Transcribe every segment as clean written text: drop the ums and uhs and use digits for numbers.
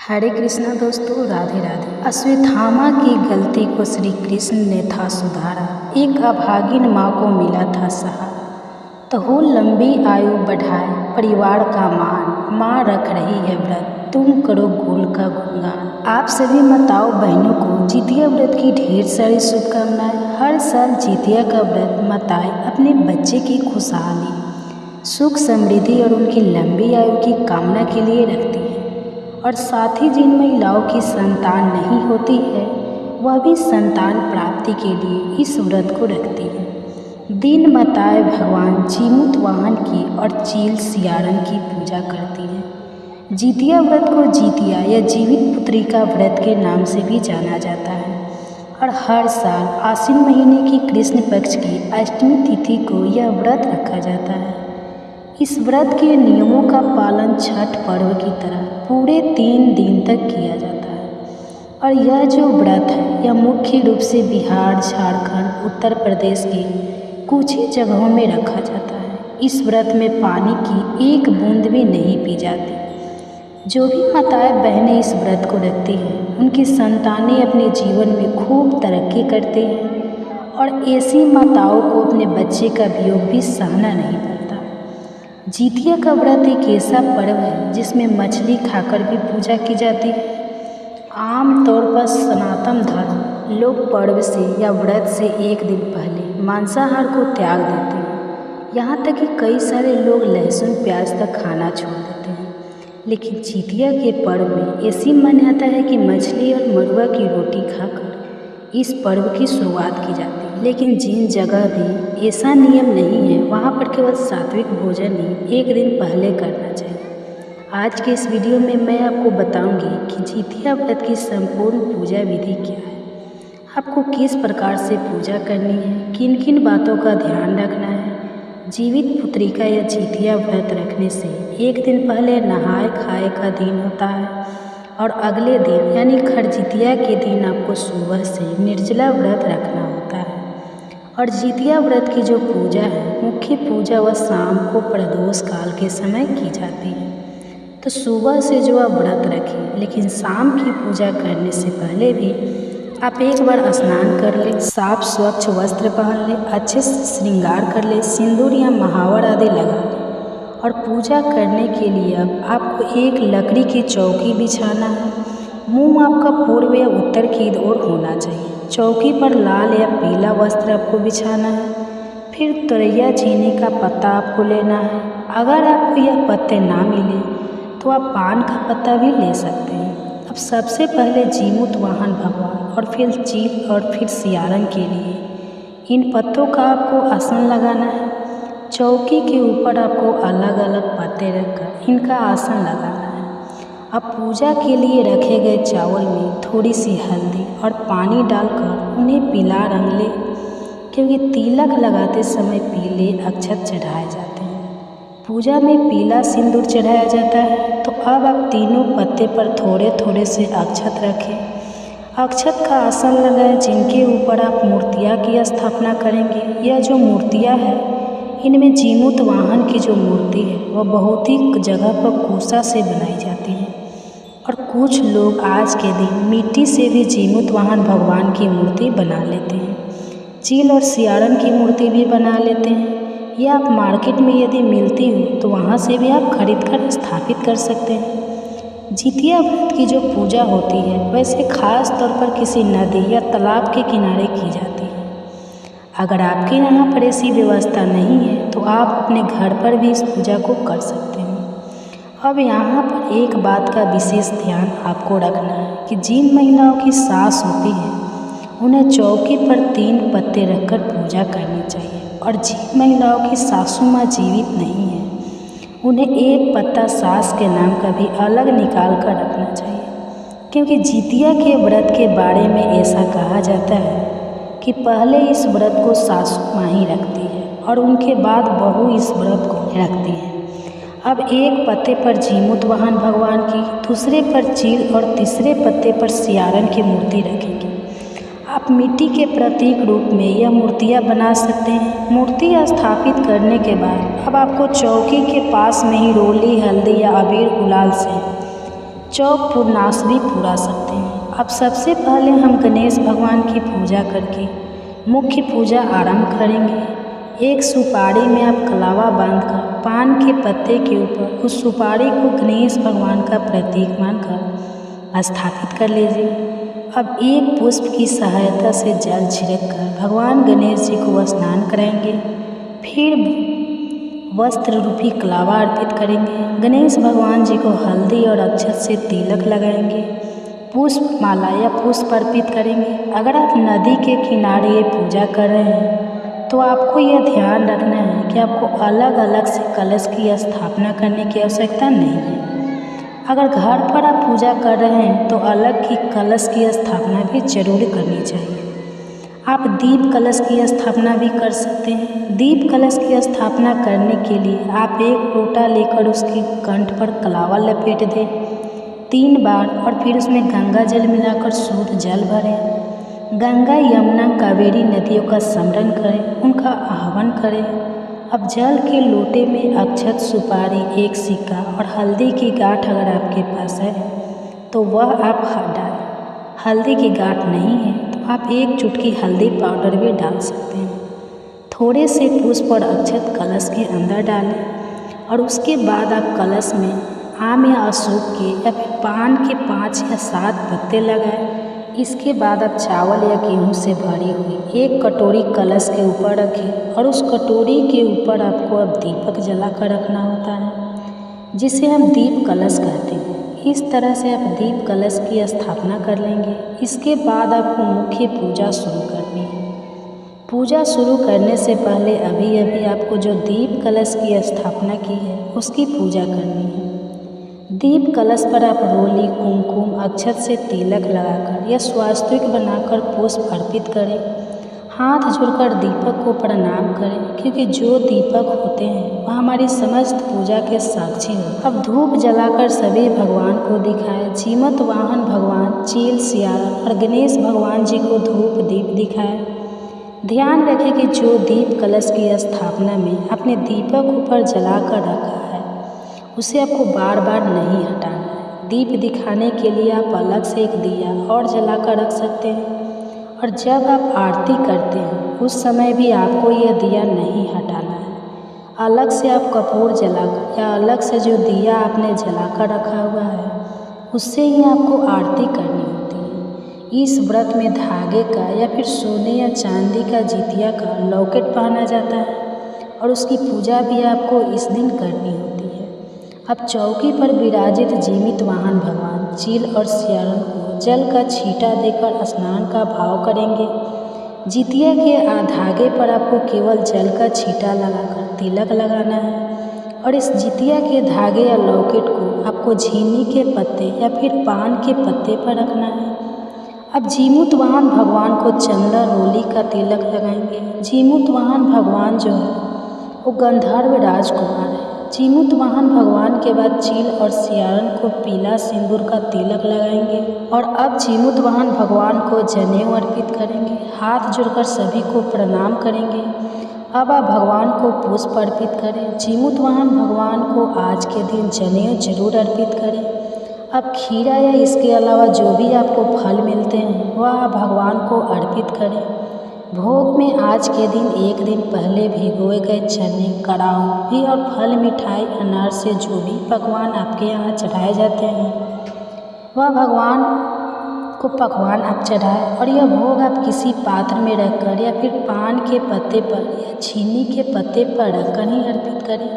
हरे कृष्णा दोस्तों, राधे राधे। अश्वत्थामा की गलती को श्री कृष्ण ने था सुधारा, एक अभागिन माँ को मिला था सहारा। तो हो लंबी आयु बढ़ाए परिवार का मान, माँ रख रही है व्रत, तुम करो गुण का गुणगान। आप सभी माताओं बहनों को जितिया व्रत की ढेर सारी शुभकामनाएं। हर साल जितिया का व्रत माताएं अपने बच्चे की खुशहाली, सुख समृद्धि और उनकी लंबी आयु की कामना के लिए रखती है। और साथ ही जिन महिलाओं की संतान नहीं होती है वह भी संतान प्राप्ति के लिए इस व्रत को रखती है। दिन माताएं भगवान जीमूत वाहन की और चील सियारन की पूजा करती हैं। जितिया व्रत को जितिया या जीवित पुत्री का व्रत के नाम से भी जाना जाता है और हर साल आश्विन महीने की कृष्ण पक्ष की अष्टमी तिथि को यह व्रत रखा जाता है। इस व्रत के नियमों का पालन छठ पर्व की तरह पूरे 3 दिन तक किया जाता है और यह जो व्रत है यह मुख्य रूप से बिहार, झारखंड, उत्तर प्रदेश के कुछ ही जगहों में रखा जाता है। इस व्रत में पानी की एक बूंद भी नहीं पी जाती। जो भी माताएं बहनें इस व्रत को रखती हैं उनकी संतानें अपने जीवन में खूब तरक्की करती हैं और ऐसी माताओं को अपने बच्चे का वियोग भी सहना नहीं पड़ता। जितिया का व्रत एक ऐसा पर्व है जिसमें मछली खाकर भी पूजा की जाती है। आम तौर पर सनातन धर्म लोग पर्व से या व्रत से एक दिन पहले मांसाहार को त्याग देते हैं। यहाँ तक कि कई सारे लोग लहसुन प्याज तक खाना छोड़ देते हैं। लेकिन जितिया के पर्व में ऐसी मान्यता है कि मछली और मरुआ की रोटी खाकर इस पर्व की शुरुआत की जाती है। लेकिन जिन जगह भी ऐसा नियम नहीं है वहाँ पर केवल सात्विक भोजन ही एक दिन पहले करना चाहिए। आज के इस वीडियो में मैं आपको बताऊंगी कि जितिया व्रत की संपूर्ण पूजा विधि क्या है, आपको किस प्रकार से पूजा करनी है, किन किन बातों का ध्यान रखना है। जीवित पुत्रिका या जितिया व्रत रखने से एक दिन पहले नहाए खाए का दिन होता है और अगले दिन यानी खरजितिया के दिन आपको सुबह से निर्जला व्रत रखना होता है। और जितिया व्रत की जो पूजा है, मुख्य पूजा वह शाम को प्रदोष काल के समय की जाती है। तो सुबह से जो आप व्रत रखें, लेकिन शाम की पूजा करने से पहले भी आप एक बार स्नान कर लें, साफ स्वच्छ वस्त्र पहन लें, अच्छे से श्रृंगार कर लें, सिंदूर या महावर आदि लगा लें। और पूजा करने के लिए अब आपको एक लकड़ी की चौकी बिछाना है। मुंह आपका पूर्व या उत्तर की ओर होना चाहिए। चौकी पर लाल या पीला वस्त्र आपको बिछाना है। फिर तुरैया चीनी का पत्ता आपको लेना है। अगर आपको यह पत्ते ना मिले तो आप पान का पत्ता भी ले सकते हैं। अब सबसे पहले जीमूत वाहन भगवान और फिर चील और फिर सियारन के लिए इन पत्तों का आपको आसन लगाना है। चौकी के ऊपर आपको अलग अलग पत्ते रखकर इनका आसन लगाना है। अब पूजा के लिए रखे गए चावल में थोड़ी सी हल्दी और पानी डालकर उन्हें पीला रंग लें, क्योंकि तिलक लगाते समय पीले अक्षत चढ़ाए जाते हैं। पूजा में पीला सिंदूर चढ़ाया जाता है। तो अब आप तीनों पत्ते पर थोड़े थोड़े से अक्षत रखें। अक्षत का आसन लगाएं जिनके ऊपर आप मूर्तियाँ की स्थापना करेंगे। यह जो मूर्तियाँ हैं इनमें जीमूत वाहन की जो मूर्ति है वह बहुत ही जगह पर कुशा से बनाई जाती है और कुछ लोग आज के दिन मिट्टी से भी जीमूत वाहन भगवान की मूर्ति बना लेते हैं। चील और सियारन की मूर्ति भी बना लेते हैं। यह आप मार्केट में यदि मिलती हो तो वहाँ से भी आप खरीद कर स्थापित कर सकते हैं। जितिया व्रत की जो पूजा होती है वैसे खास तौर पर किसी नदी या तालाब के किनारे की जाती है। अगर आपके यहाँ पर ऐसी व्यवस्था नहीं है तो आप अपने घर पर भी इस पूजा को कर सकते हैं। अब यहाँ पर एक बात का विशेष ध्यान आपको रखना है कि जिन महिलाओं की सास होती है उन्हें चौकी पर 3 पत्ते रखकर पूजा करनी चाहिए और जिन महिलाओं की सासू माँ जीवित नहीं है उन्हें एक पत्ता सास के नाम का भी अलग निकाल कर रखना चाहिए, क्योंकि जितिया के व्रत के बारे में ऐसा कहा जाता है कि पहले इस व्रत को सासू माँ ही रखती है और उनके बाद बहू इस व्रत को रखती है। अब एक पत्ते पर जीमूत वाहन भगवान की, दूसरे पर चील और तीसरे पत्ते पर सियारन की मूर्ति रखेंगे। आप मिट्टी के प्रतीक रूप में यह मूर्तियाँ बना सकते हैं। मूर्ति स्थापित करने के बाद अब आपको चौकी के पास में ही रोली, हल्दी या अबीर गुलाल से चौक पूर्णास भी पूरा सकते हैं। अब सबसे पहले हम गणेश भगवान की पूजा करके मुख्य पूजा आरंभ करेंगे। एक सुपारी में आप कलावा बांधकर पान के पत्ते के ऊपर उस सुपारी को गणेश भगवान का प्रतीक मानकर स्थापित कर लीजिए। अब एक पुष्प की सहायता से जल छिड़ककर भगवान गणेश जी को स्नान कराएंगे। फिर वस्त्र रूपी कलावा अर्पित करेंगे। गणेश भगवान जी को हल्दी और अक्षत से तिलक लगाएंगे। पुष्प माला या पुष्प अर्पित करेंगे। अगर आप नदी के किनारे ये पूजा कर रहे हैं तो आपको यह ध्यान रखना है कि आपको अलग अलग से कलश की स्थापना करने की आवश्यकता नहीं है। अगर घर पर आप पूजा कर रहे हैं तो अलग की कलश की स्थापना भी जरूर करनी चाहिए। आप दीप कलश की स्थापना भी कर सकते हैं। दीप कलश की स्थापना करने के लिए आप एक लोटा लेकर उसके कंठ पर कलावा लपेट दें 3 बार और फिर उसमें गंगा जल मिलाकर शुद्ध जल भरें। गंगा, यमुना, कावेरी नदियों का स्मरण करें, उनका आह्वान करें। अब जल के लोटे में अक्षत, सुपारी, एक सिक्का और हल्दी की गांठ अगर आपके पास है तो वह आप डालें। हल्दी की गांठ नहीं है तो आप एक चुटकी हल्दी पाउडर भी डाल सकते हैं। थोड़े से पुष्प और अक्षत कलश के अंदर डालें और उसके बाद आप कलश में आम या अशोक के या फिर पान के 5 या 7 पत्ते लगाएं। इसके बाद आप चावल या गेहूं से भरी हुई एक कटोरी कलश के ऊपर रखें और उस कटोरी के ऊपर आपको अब दीपक जला कर रखना होता है, जिसे हम दीप कलश कहते हैं। इस तरह से आप दीप कलश की स्थापना कर लेंगे। इसके बाद आपको मुख्य पूजा शुरू करनी है। पूजा शुरू करने से पहले अभी आपको जो दीप कलश की स्थापना की है उसकी पूजा करनी है। दीप कलश पर आप रोली, कुमकुम, अक्षत से तिलक लगाकर या स्वास्तिक बनाकर पुष्प अर्पित करें। हाथ जोड़कर दीपक को प्रणाम करें, क्योंकि जो दीपक होते हैं वह हमारी समस्त पूजा के साक्षी हो। अब धूप जलाकर सभी भगवान को दिखाएं। जीमत वाहन भगवान, चील, सियारा और गणेश भगवान जी को धूप दीप दिखाएं। ध्यान रखें कि जो दीप कलश की स्थापना में आपने दीपक ऊपर जलाकर रखा है उसे आपको बार बार नहीं हटाना है। दीप दिखाने के लिए आप अलग से एक दिया और जलाकर रख सकते हैं और जब आप आरती करते हैं उस समय भी आपको यह दिया नहीं हटाना है। अलग से आप कपूर जलाकर या अलग से जो दिया आपने जलाकर रखा हुआ है उससे ही आपको आरती करनी होती है। इस व्रत में धागे का या फिर सोने या चांदी का जितिया का लॉकेट पहना जाता है और उसकी पूजा भी आपको इस दिन करनी होती है। अब चौकी पर विराजित जीवित वाहन भगवान, चील और सियारन को जल का छींटा देकर स्नान का भाव करेंगे। जितिया के धागे पर आपको केवल जल का छींटा लगाकर तिलक लगाना है और इस जितिया के धागे या लॉकेट को आपको झीनी के पत्ते या फिर पान के पत्ते पर रखना है। अब जीमूत वाहन भगवान को चंदा, रोली का तिलक लगाएंगे। जीमूत वाहन भगवान जो है वो गंधर्व राजकुमार है। जीमूत वाहन भगवान के बाद चील और सियारन को पीला सिंदूर का तिलक लगाएंगे और अब जीमूत वाहन भगवान को जनेऊ अर्पित करेंगे। हाथ जोड़कर सभी को प्रणाम करेंगे। अब आप भगवान को पुष्प अर्पित करें। जीमूत वाहन भगवान को आज के दिन जनेऊ जरूर अर्पित करें। अब खीरा या इसके अलावा जो भी आपको फल मिलते हैं वह आप भगवान को अर्पित करें। भोग में आज के दिन एक दिन पहले भिगोए गए चने, कड़ाही और फल, मिठाई, अनार से जो भी पकवान आपके यहाँ चढ़ाए जाते हैं वह भगवान को पकवान आप चढ़ाएं और यह भोग आप किसी पात्र में रखकर या फिर पान के पत्ते पर या छीनी के पत्ते पर रखकर ही अर्पित करें।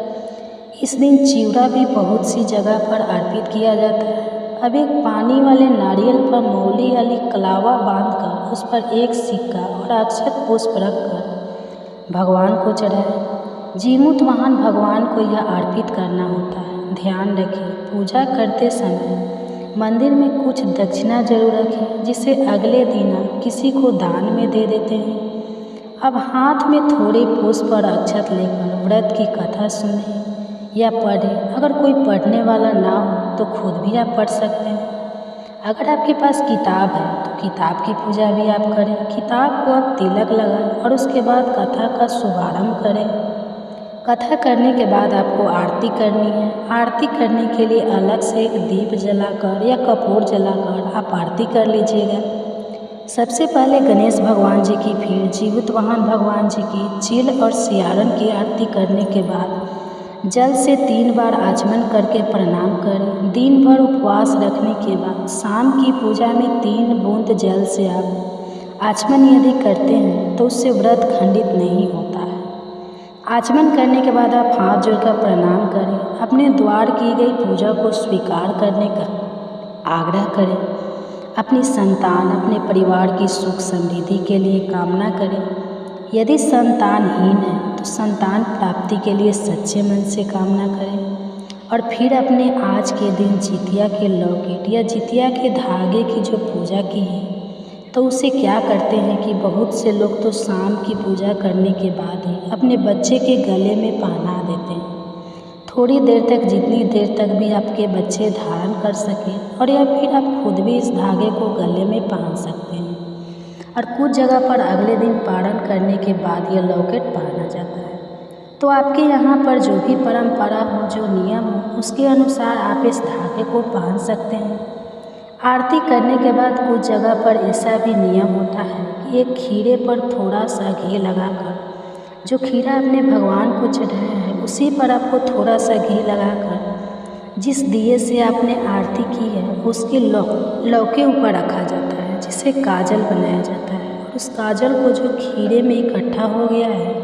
इस दिन चिवड़ा भी बहुत सी जगह पर अर्पित किया जाता है। अब एक पानी वाले नारियल पर मौली वाली कलावा बांधकर उस पर एक सिक्का और अक्षत पुष्प रखकर भगवान को चढ़ाएं। जीमूत वाहन भगवान को यह अर्पित करना होता है। ध्यान रखें, पूजा करते समय मंदिर में कुछ दक्षिणा जरूर रखें, जिसे अगले दिन आप किसी को दान में दे देते हैं। अब हाथ में थोड़े पुष्प और अक्षत लेकर व्रत की कथा सुनें या पढ़ें। अगर कोई पढ़ने वाला ना हो तो खुद भी आप पढ़ सकते हैं। अगर आपके पास किताब है तो किताब की पूजा भी आप करें। किताब को आप तिलक लगाएं और उसके बाद कथा का शुभारंभ करें। कथा करने के बाद आपको आरती करनी है। आरती करने के लिए अलग से एक दीप जलाकर या कपूर जलाकर आप आरती कर लीजिएगा। सबसे पहले गणेश भगवान जी की, फिर जीवितवाहन भगवान जी की, चील और सियारन की आरती करने के बाद जल से 3 बार आचमन करके प्रणाम करें। दिन भर उपवास रखने के बाद शाम की पूजा में 3 बूंद जल से आप आचमन यदि करते हैं तो उससे व्रत खंडित नहीं होता है। आचमन करने के बाद आप हाथ जोड़कर प्रणाम करें। अपने द्वार की गई पूजा को स्वीकार करने का आग्रह करें। अपनी संतान, अपने परिवार की सुख समृद्धि के लिए कामना करें। यदि संतानहीन है तो संतान प्राप्ति के लिए सच्चे मन से कामना करें। और फिर अपने आज के दिन जितिया के लॉकेट या जितिया के धागे की जो पूजा की है तो उसे क्या करते हैं कि बहुत से लोग तो शाम की पूजा करने के बाद ही अपने बच्चे के गले में पहना देते हैं। थोड़ी देर तक, जितनी देर तक भी आपके बच्चे धारण कर सकें, और या फिर आप खुद भी इस धागे को गले में पहन सकते हैं। और कुछ जगह पर अगले दिन पारण करने के बाद यह लॉकेट पहना जाता है। तो आपके यहाँ पर जो भी परंपरा हो, जो नियम हो, उसके अनुसार आप इस धागे को पहन सकते हैं। आरती करने के बाद कुछ जगह पर ऐसा भी नियम होता है कि एक खीरे पर थोड़ा सा घी लगाकर, जो खीरा आपने भगवान को चढ़ाया है उसी पर आपको थोड़ा सा घी लगाकर जिस दिए से आपने आरती की है उसके लौ के ऊपर रखा जाता है, जिसे काजल बनाया जाता है। और उस काजल को जो खीरे में इकट्ठा हो गया है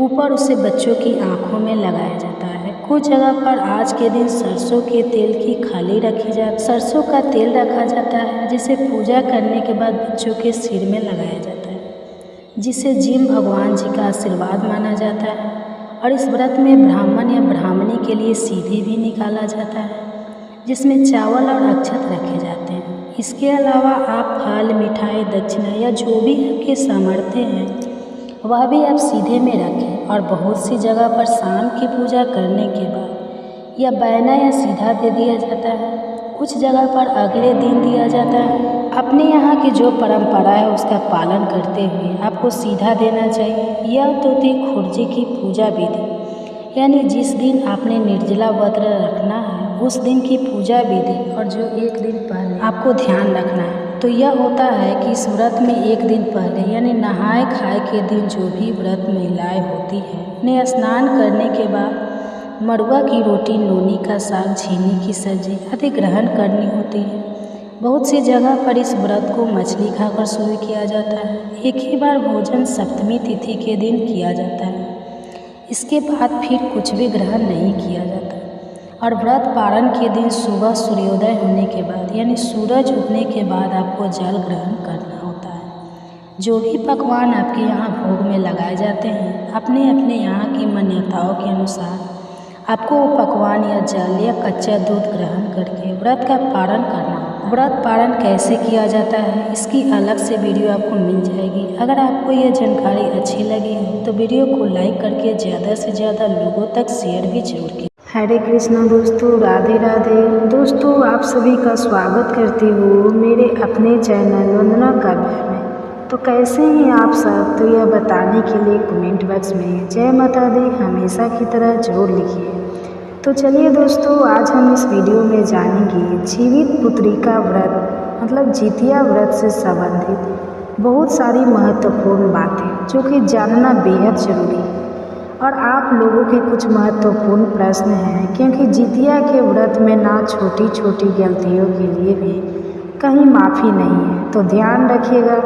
ऊपर उसे बच्चों की आँखों में लगाया जाता है। कुछ जगह पर आज के दिन सरसों के तेल की खाली रखी जाती, सरसों का तेल रखा जाता है जिसे पूजा करने के बाद बच्चों के सिर में लगाया जाता है, जिसे जिन भगवान जी का आशीर्वाद माना जाता है। और इस व्रत में ब्राह्मण या ब्राह्मणी के लिए सीधी भी निकाला जाता है, जिसमें चावल और अक्षत रखे जाते हैं। इसके अलावा आप फल, मिठाई, दक्षिणा या जो भी आपके सामर्थ्य हैं वह भी आप सीधे में रखें। और बहुत सी जगह पर शाम की पूजा करने के बाद या बैना या सीधा दे दिया जाता है। कुछ जगह पर अगले दिन दिया जाता है। अपने यहाँ की जो परंपरा है उसका पालन करते हुए आपको सीधा देना चाहिए। यह तो थी खुर्जी की पूजा विधि, यानी जिस दिन आपने निर्जला व्रत रखना है उस दिन की पूजा विधि। और जो एक दिन पहले आपको ध्यान रखना है तो यह होता है कि इस व्रत में एक दिन पहले यानी नहाए खाए के दिन जो भी व्रत महिलाएं होती हैं उन्हें स्नान करने के बाद मड़ुआ की रोटी, नोनी का साग, झीनी की सब्जी आदि ग्रहण करनी होती है। बहुत सी जगह पर इस व्रत को मछली खाकर शुरू किया जाता है। एक ही बार भोजन सप्तमी तिथि के दिन किया जाता है। इसके बाद फिर कुछ भी ग्रहण नहीं किया जाता। और व्रत पारण के दिन सुबह सूर्योदय होने के बाद यानी सूरज उगने के बाद आपको जल ग्रहण करना होता है। जो भी पकवान आपके यहाँ भोग में लगाए जाते हैं अपने अपने यहाँ की मान्यताओं के अनुसार आपको वो पकवान या जल या कच्चा दूध ग्रहण करके व्रत का पारण करना होता है। व्रत पारण कैसे किया जाता है इसकी अलग से वीडियो आपको मिल जाएगी। अगर आपको यह जानकारी अच्छी लगी हो तो वीडियो को लाइक करके ज़्यादा से ज़्यादा लोगों तक शेयर भी जरूर कीजिए। हरे कृष्णा दोस्तों, राधे राधे। दोस्तों, आप सभी का स्वागत करती हूँ मेरे अपने चैनल वंदना काव्य में। तो कैसे हैं आप सब, तो यह बताने के लिए कमेंट बॉक्स में जय माता दी हमेशा की तरह जरूर लिखिए। तो चलिए दोस्तों, आज हम इस वीडियो में जानेंगे जीवित पुत्री का व्रत मतलब जितिया व्रत से संबंधित बहुत सारी महत्वपूर्ण बातें जो कि जानना बेहद जरूरी है। और आप लोगों के कुछ महत्वपूर्ण प्रश्न हैं, क्योंकि जितिया के व्रत में ना छोटी छोटी गलतियों के लिए भी कहीं माफ़ी नहीं है। तो ध्यान रखिएगा,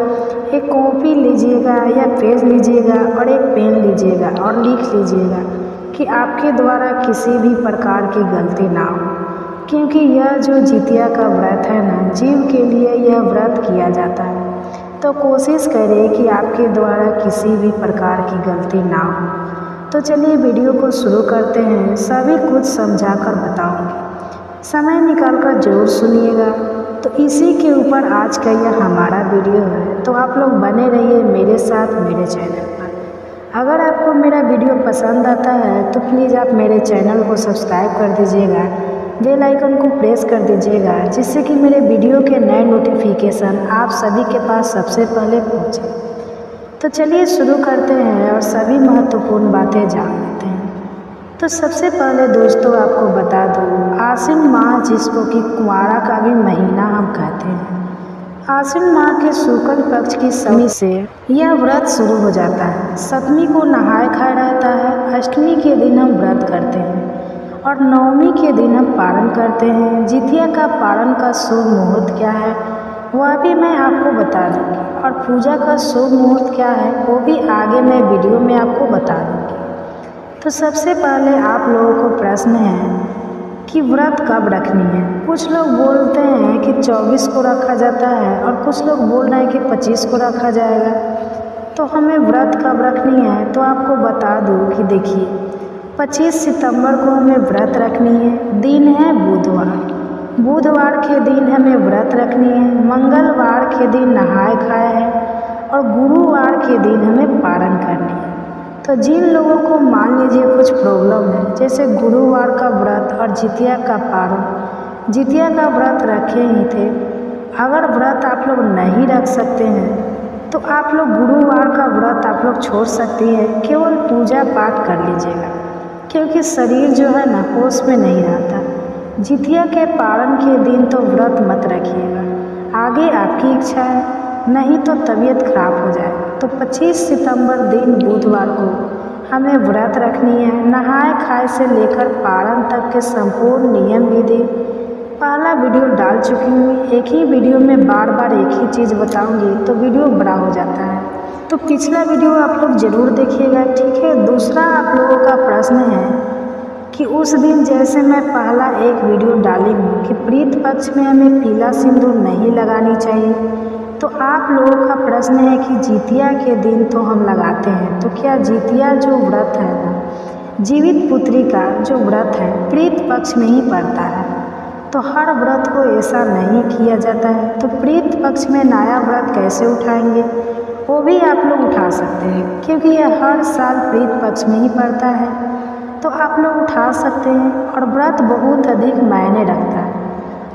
एक कॉपी लीजिएगा या पेज लीजिएगा और एक पेन लीजिएगा और लिख लीजिएगा कि आपके द्वारा किसी भी प्रकार की गलती ना हो, क्योंकि यह जो जितिया का व्रत है ना, जीव के लिए यह व्रत किया जाता है। तो कोशिश करें कि आपके द्वारा किसी भी प्रकार की गलती ना हो। तो चलिए वीडियो को शुरू करते हैं। सभी कुछ समझाकर बताऊंगी, समय निकालकर जरूर सुनिएगा। तो इसी के ऊपर आज का यह हमारा वीडियो है। तो आप लोग बने रहिए मेरे साथ मेरे चैनल पर। अगर आपको मेरा वीडियो पसंद आता है तो प्लीज़ आप मेरे चैनल को सब्सक्राइब कर दीजिएगा, बेल आइकन को प्रेस कर दीजिएगा, जिससे कि मेरे वीडियो के नए नोटिफिकेशन आप सभी के पास सबसे पहले पहुँचे। तो चलिए शुरू करते हैं और सभी महत्वपूर्ण बातें जान लेते हैं। तो सबसे पहले दोस्तों आपको बता दूँ, आश्विन माह जिसको कि कुंवारा का भी महीना हम कहते हैं, आश्विन माह के शुक्ल पक्ष की सप्तमी से यह व्रत शुरू हो जाता है। सप्तमी को नहाय खाया रहता है, अष्टमी के दिन हम व्रत करते हैं और नवमी के दिन हम पारण करते हैं। जितिया का पारण का शुभ मुहूर्त क्या है वह भी मैं आपको बता दूँगी, और पूजा का शुभ मुहूर्त क्या है वो भी आगे मैं वीडियो में आपको बता दूँगी। तो सबसे पहले आप लोगों को प्रश्न है कि व्रत कब रखनी है। कुछ लोग बोलते हैं कि 24 को रखा जाता है और कुछ लोग बोल रहे हैं कि 25 को रखा जाएगा। तो हमें व्रत कब रखनी है तो आपको बता दूं कि देखिए 25 सितंबर को हमें व्रत रखनी है। दिन है बुधवार, बुधवार के दिन हमें व्रत रखनी है। मंगलवार के दिन नहाय खाया है और गुरुवार के दिन हमें पारण करनी है। तो जिन लोगों को मान लीजिए कुछ प्रॉब्लम है, जैसे गुरुवार का व्रत और जितिया का पारण, जितिया का व्रत रखे ही थे, अगर व्रत आप लोग नहीं रख सकते हैं तो आप लोग गुरुवार का व्रत आप लोग छोड़ सकती हैं, केवल पूजा पाठ कर लीजिएगा, क्योंकि शरीर जो है ना होश में नहीं रहता। जितिया के पारण के दिन तो व्रत मत रखिएगा, आगे आपकी इच्छा है, नहीं तो तबीयत खराब हो जाए। तो 25 सितंबर दिन बुधवार को हमें व्रत रखनी है। नहाय खाए से लेकर पारण तक के संपूर्ण नियम विधि पहला वीडियो डाल चुकी हूँ। एक ही वीडियो में बार बार एक ही चीज़ बताऊंगी तो वीडियो बड़ा हो जाता है, तो पिछला वीडियो आप लोग ज़रूर देखिएगा, ठीक है। दूसरा आप लोगों का प्रश्न है कि उस दिन जैसे मैं पहला एक वीडियो डाली हूँ कि प्रीत पक्ष में हमें पीला सिंदूर नहीं लगानी चाहिए, तो आप लोगों का प्रश्न है कि जितिया के दिन तो हम लगाते हैं, तो क्या जितिया जो व्रत है ना, जीवित पुत्री का जो व्रत है प्रीत पक्ष में ही पड़ता है, तो हर व्रत को ऐसा नहीं किया जाता है। तो प्रीत पक्ष में नया व्रत कैसे उठाएंगे वो भी आप लोग उठा सकते हैं, क्योंकि यह हर साल प्रीत पक्ष में ही पड़ता है, तो आप लोग उठा सकते हैं। और व्रत बहुत अधिक मायने रखता है,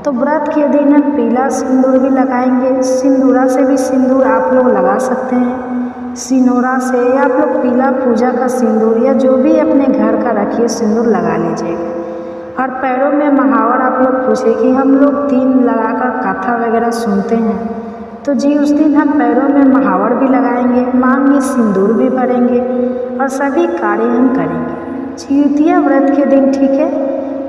तो व्रत के दिन हम पीला सिंदूर भी लगाएंगे। सिंदूरा से भी सिंदूर आप लोग लगा सकते हैं, सिनोरा से, या आप लोग पीला पूजा का सिंदूर या जो भी अपने घर का रखिए सिंदूर लगा लीजिएगा। और पैरों में महावर आप लोग पूछे कि हम लोग 3 लगाकर कथा वगैरह सुनते हैं, तो जी उस दिन हम पैरों में महावर भी लगाएंगे, मांग में सिंदूर भी भरेंगे और सभी कार्य हम करेंगे जितिया व्रत के दिन, ठीक है।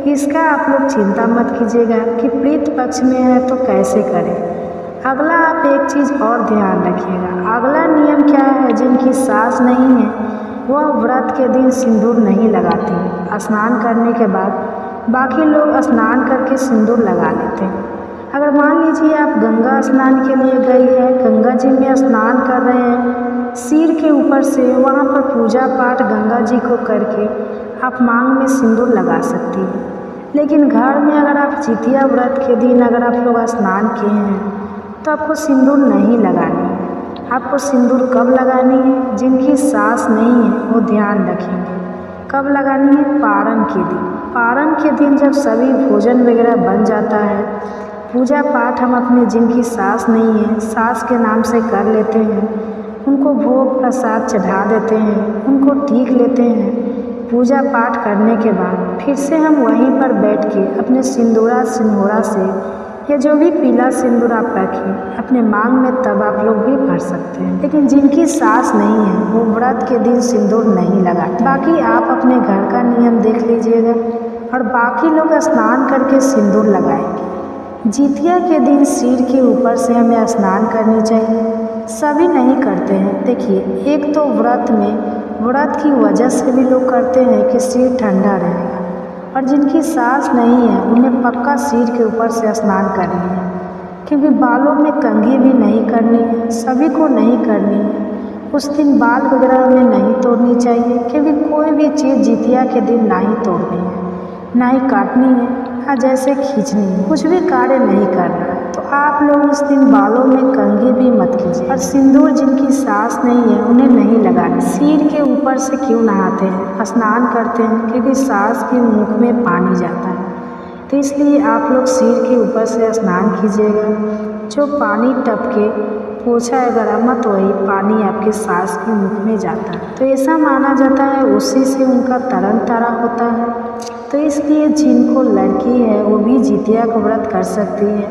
इसका आप लोग चिंता मत कीजिएगा कि प्रीत पक्ष में है तो कैसे करें। अगला आप एक चीज़ और ध्यान रखिएगा, अगला नियम क्या है, जिनकी सास नहीं है वह व्रत के दिन सिंदूर नहीं लगाती। स्नान करने के बाद बाकी लोग स्नान करके सिंदूर लगा लेते हैं। अगर मान लीजिए आप गंगा स्नान के लिए गई है, गंगा जी में स्नान कर रहे हैं, सिर के ऊपर से वहाँ पर पूजा पाठ गंगा जी को करके आप मांग में सिंदूर लगा सकती हैं। लेकिन घर में अगर आप जितिया व्रत के दिन अगर आप लोग स्नान किए हैं तो आपको सिंदूर नहीं लगानी है। आपको सिंदूर कब लगानी है, जिनकी सास नहीं है वो ध्यान रखेंगे कब लगानी है, पारण के दिन। पारण के दिन जब सभी भोजन वगैरह बन जाता है, पूजा पाठ हम अपने जिनकी सास नहीं है सास के नाम से कर लेते हैं, उनको भोग प्रसाद चढ़ा देते हैं, उनको ठीक लेते हैं। पूजा पाठ करने के बाद फिर से हम वहीं पर बैठ के अपने सिंदूरा सिंहोरा से या जो भी पीला सिंदूर आप रखें अपने मांग में, तब आप लोग भी भर सकते हैं। लेकिन जिनकी सास नहीं है वो व्रत के दिन सिंदूर नहीं लगाते। बाकी आप अपने घर का नियम देख लीजिएगा और बाकी लोग स्नान करके सिंदूर लगाएंगे। जितिया के दिन सिर के ऊपर से हमें स्नान करनी चाहिए, सभी नहीं करते हैं। देखिए एक तो व्रत में व्रत की वजह से भी लोग करते हैं कि सिर ठंडा रहेगा, और जिनकी सास नहीं है उन्हें पक्का सिर के ऊपर से स्नान करनी है, क्योंकि बालों में कंघी भी नहीं करनी है, सभी को नहीं करनी है। उस दिन बाल वगैरह हमें नहीं तोड़नी चाहिए, क्योंकि कोई भी चीज़ जितिया के दिन ना ही तोड़नी है, ना ही काटनी है, ना जैसे खींचनी है, कुछ भी कार्य नहीं करना है। तो आप लोग उस दिन बालों में कंघी भी मत कीजिए। और सिंदूर जिनकी सास नहीं है उन्हें नहीं लगाना। सिर के ऊपर से क्यों नहाते हैं, स्नान करते हैं, क्योंकि सास के मुख में पानी जाता है, तो इसलिए आप लोग सिर के ऊपर से स्नान कीजिएगा। जो पानी टपके पोछा है गरामत वही पानी आपके सास के मुख में जाता है। तो ऐसा माना जाता है उसी से उनका तरन तारा होता है। तो इसलिए जिनको लड़की है वो भी जितिया का व्रत कर सकती है,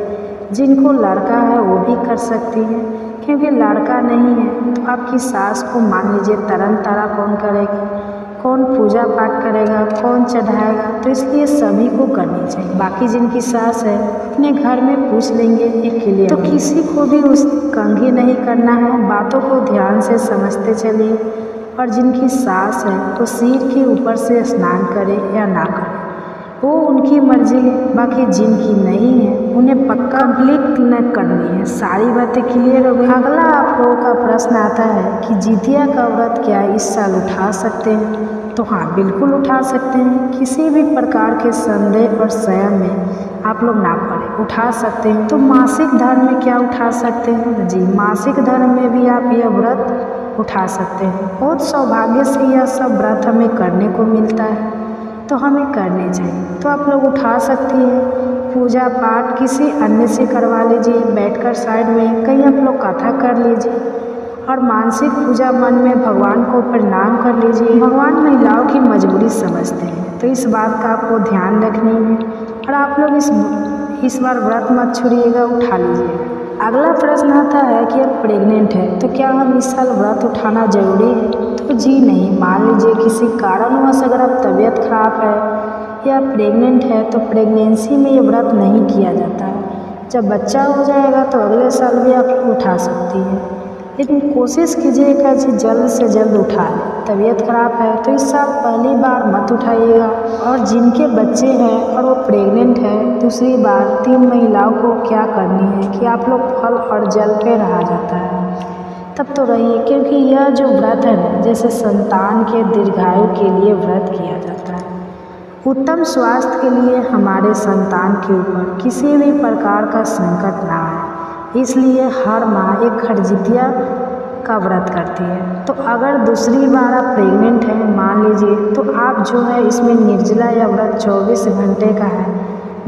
जिनको लड़का है वो भी कर सकती है। क्योंकि लड़का नहीं है तो आपकी सास को मान लीजिए तरन तारा कौन करेगा, कौन पूजा पाठ करेगा, कौन चढ़ाएगा, तो इसलिए सभी को करनी चाहिए। बाकी जिनकी सास है अपने घर में पूछ लेंगे एक के लिए, तो किसी को भी उस कंघी नहीं करना है। बातों को ध्यान से समझते चलिए। और जिनकी सास है तो सिर के ऊपर से स्नान करे या ना करे वो उनकी मर्जी है। बाकी जिनकी नहीं है उन्हें पक्का कंप्लीट न करनी है। सारी बातें क्लियर हो गई। अगला आप लोगों का प्रश्न आता है कि जितिया का व्रत क्या इस साल उठा सकते हैं? तो हाँ, बिल्कुल उठा सकते हैं। किसी भी प्रकार के संदेह और संयम में आप लोग ना पड़े, उठा सकते हैं। तो मासिक धर्म में क्या उठा सकते हैं? जी, मासिक धर्म में भी आप यह व्रत उठा सकते हैं। बहुत सौभाग्य से यह सब व्रत हमें करने को मिलता है तो हमें करने चाहिए। तो आप लोग उठा सकती हैं। पूजा पाठ किसी अन्य से करवा लीजिए, बैठकर साइड में कहीं आप लोग कथा कर लीजिए और मानसिक पूजा मन में भगवान को प्रणाम कर लीजिए। भगवान महिलाओं की मजबूरी समझते हैं तो इस बात का आपको ध्यान रखनी है। और आप लोग इस बार व्रत मत छोड़िएगा, उठा लीजिएगा। अगला प्रश्न आता है कि आप प्रेग्नेंट है तो क्या हम इस साल व्रत उठाना जरूरी है? तो जी नहीं। मान लीजिए किसी कारणवश अगर आप तबीयत खराब है या प्रेग्नेंट है तो प्रेगनेंसी में ये व्रत नहीं किया जाता है। जब बच्चा हो जाएगा तो अगले साल भी आप उठा सकती है, लेकिन कोशिश कीजिएगा कि जल्द से जल्द उठा लें। तबीयत खराब है तो इस साल पहली बार मत उठाइएगा। और जिनके बच्चे हैं और वो प्रेग्नेंट है, दूसरी बार 3 महिलाओं को क्या करनी है कि आप लोग फल और जल पे रहा जाता है तब तो रहिए। क्योंकि यह जो व्रत है ना, जैसे संतान के दीर्घायु के लिए व्रत किया जाता है, उत्तम स्वास्थ्य के लिए हमारे संतान के ऊपर किसी भी प्रकार का संकट ना आए, इसलिए हर माँ एक खरजितिया का व्रत करती है। तो अगर दूसरी बार आप प्रेग्नेंट हैं मान लीजिए, तो आप जो है इसमें निर्जला या व्रत 24 घंटे का है।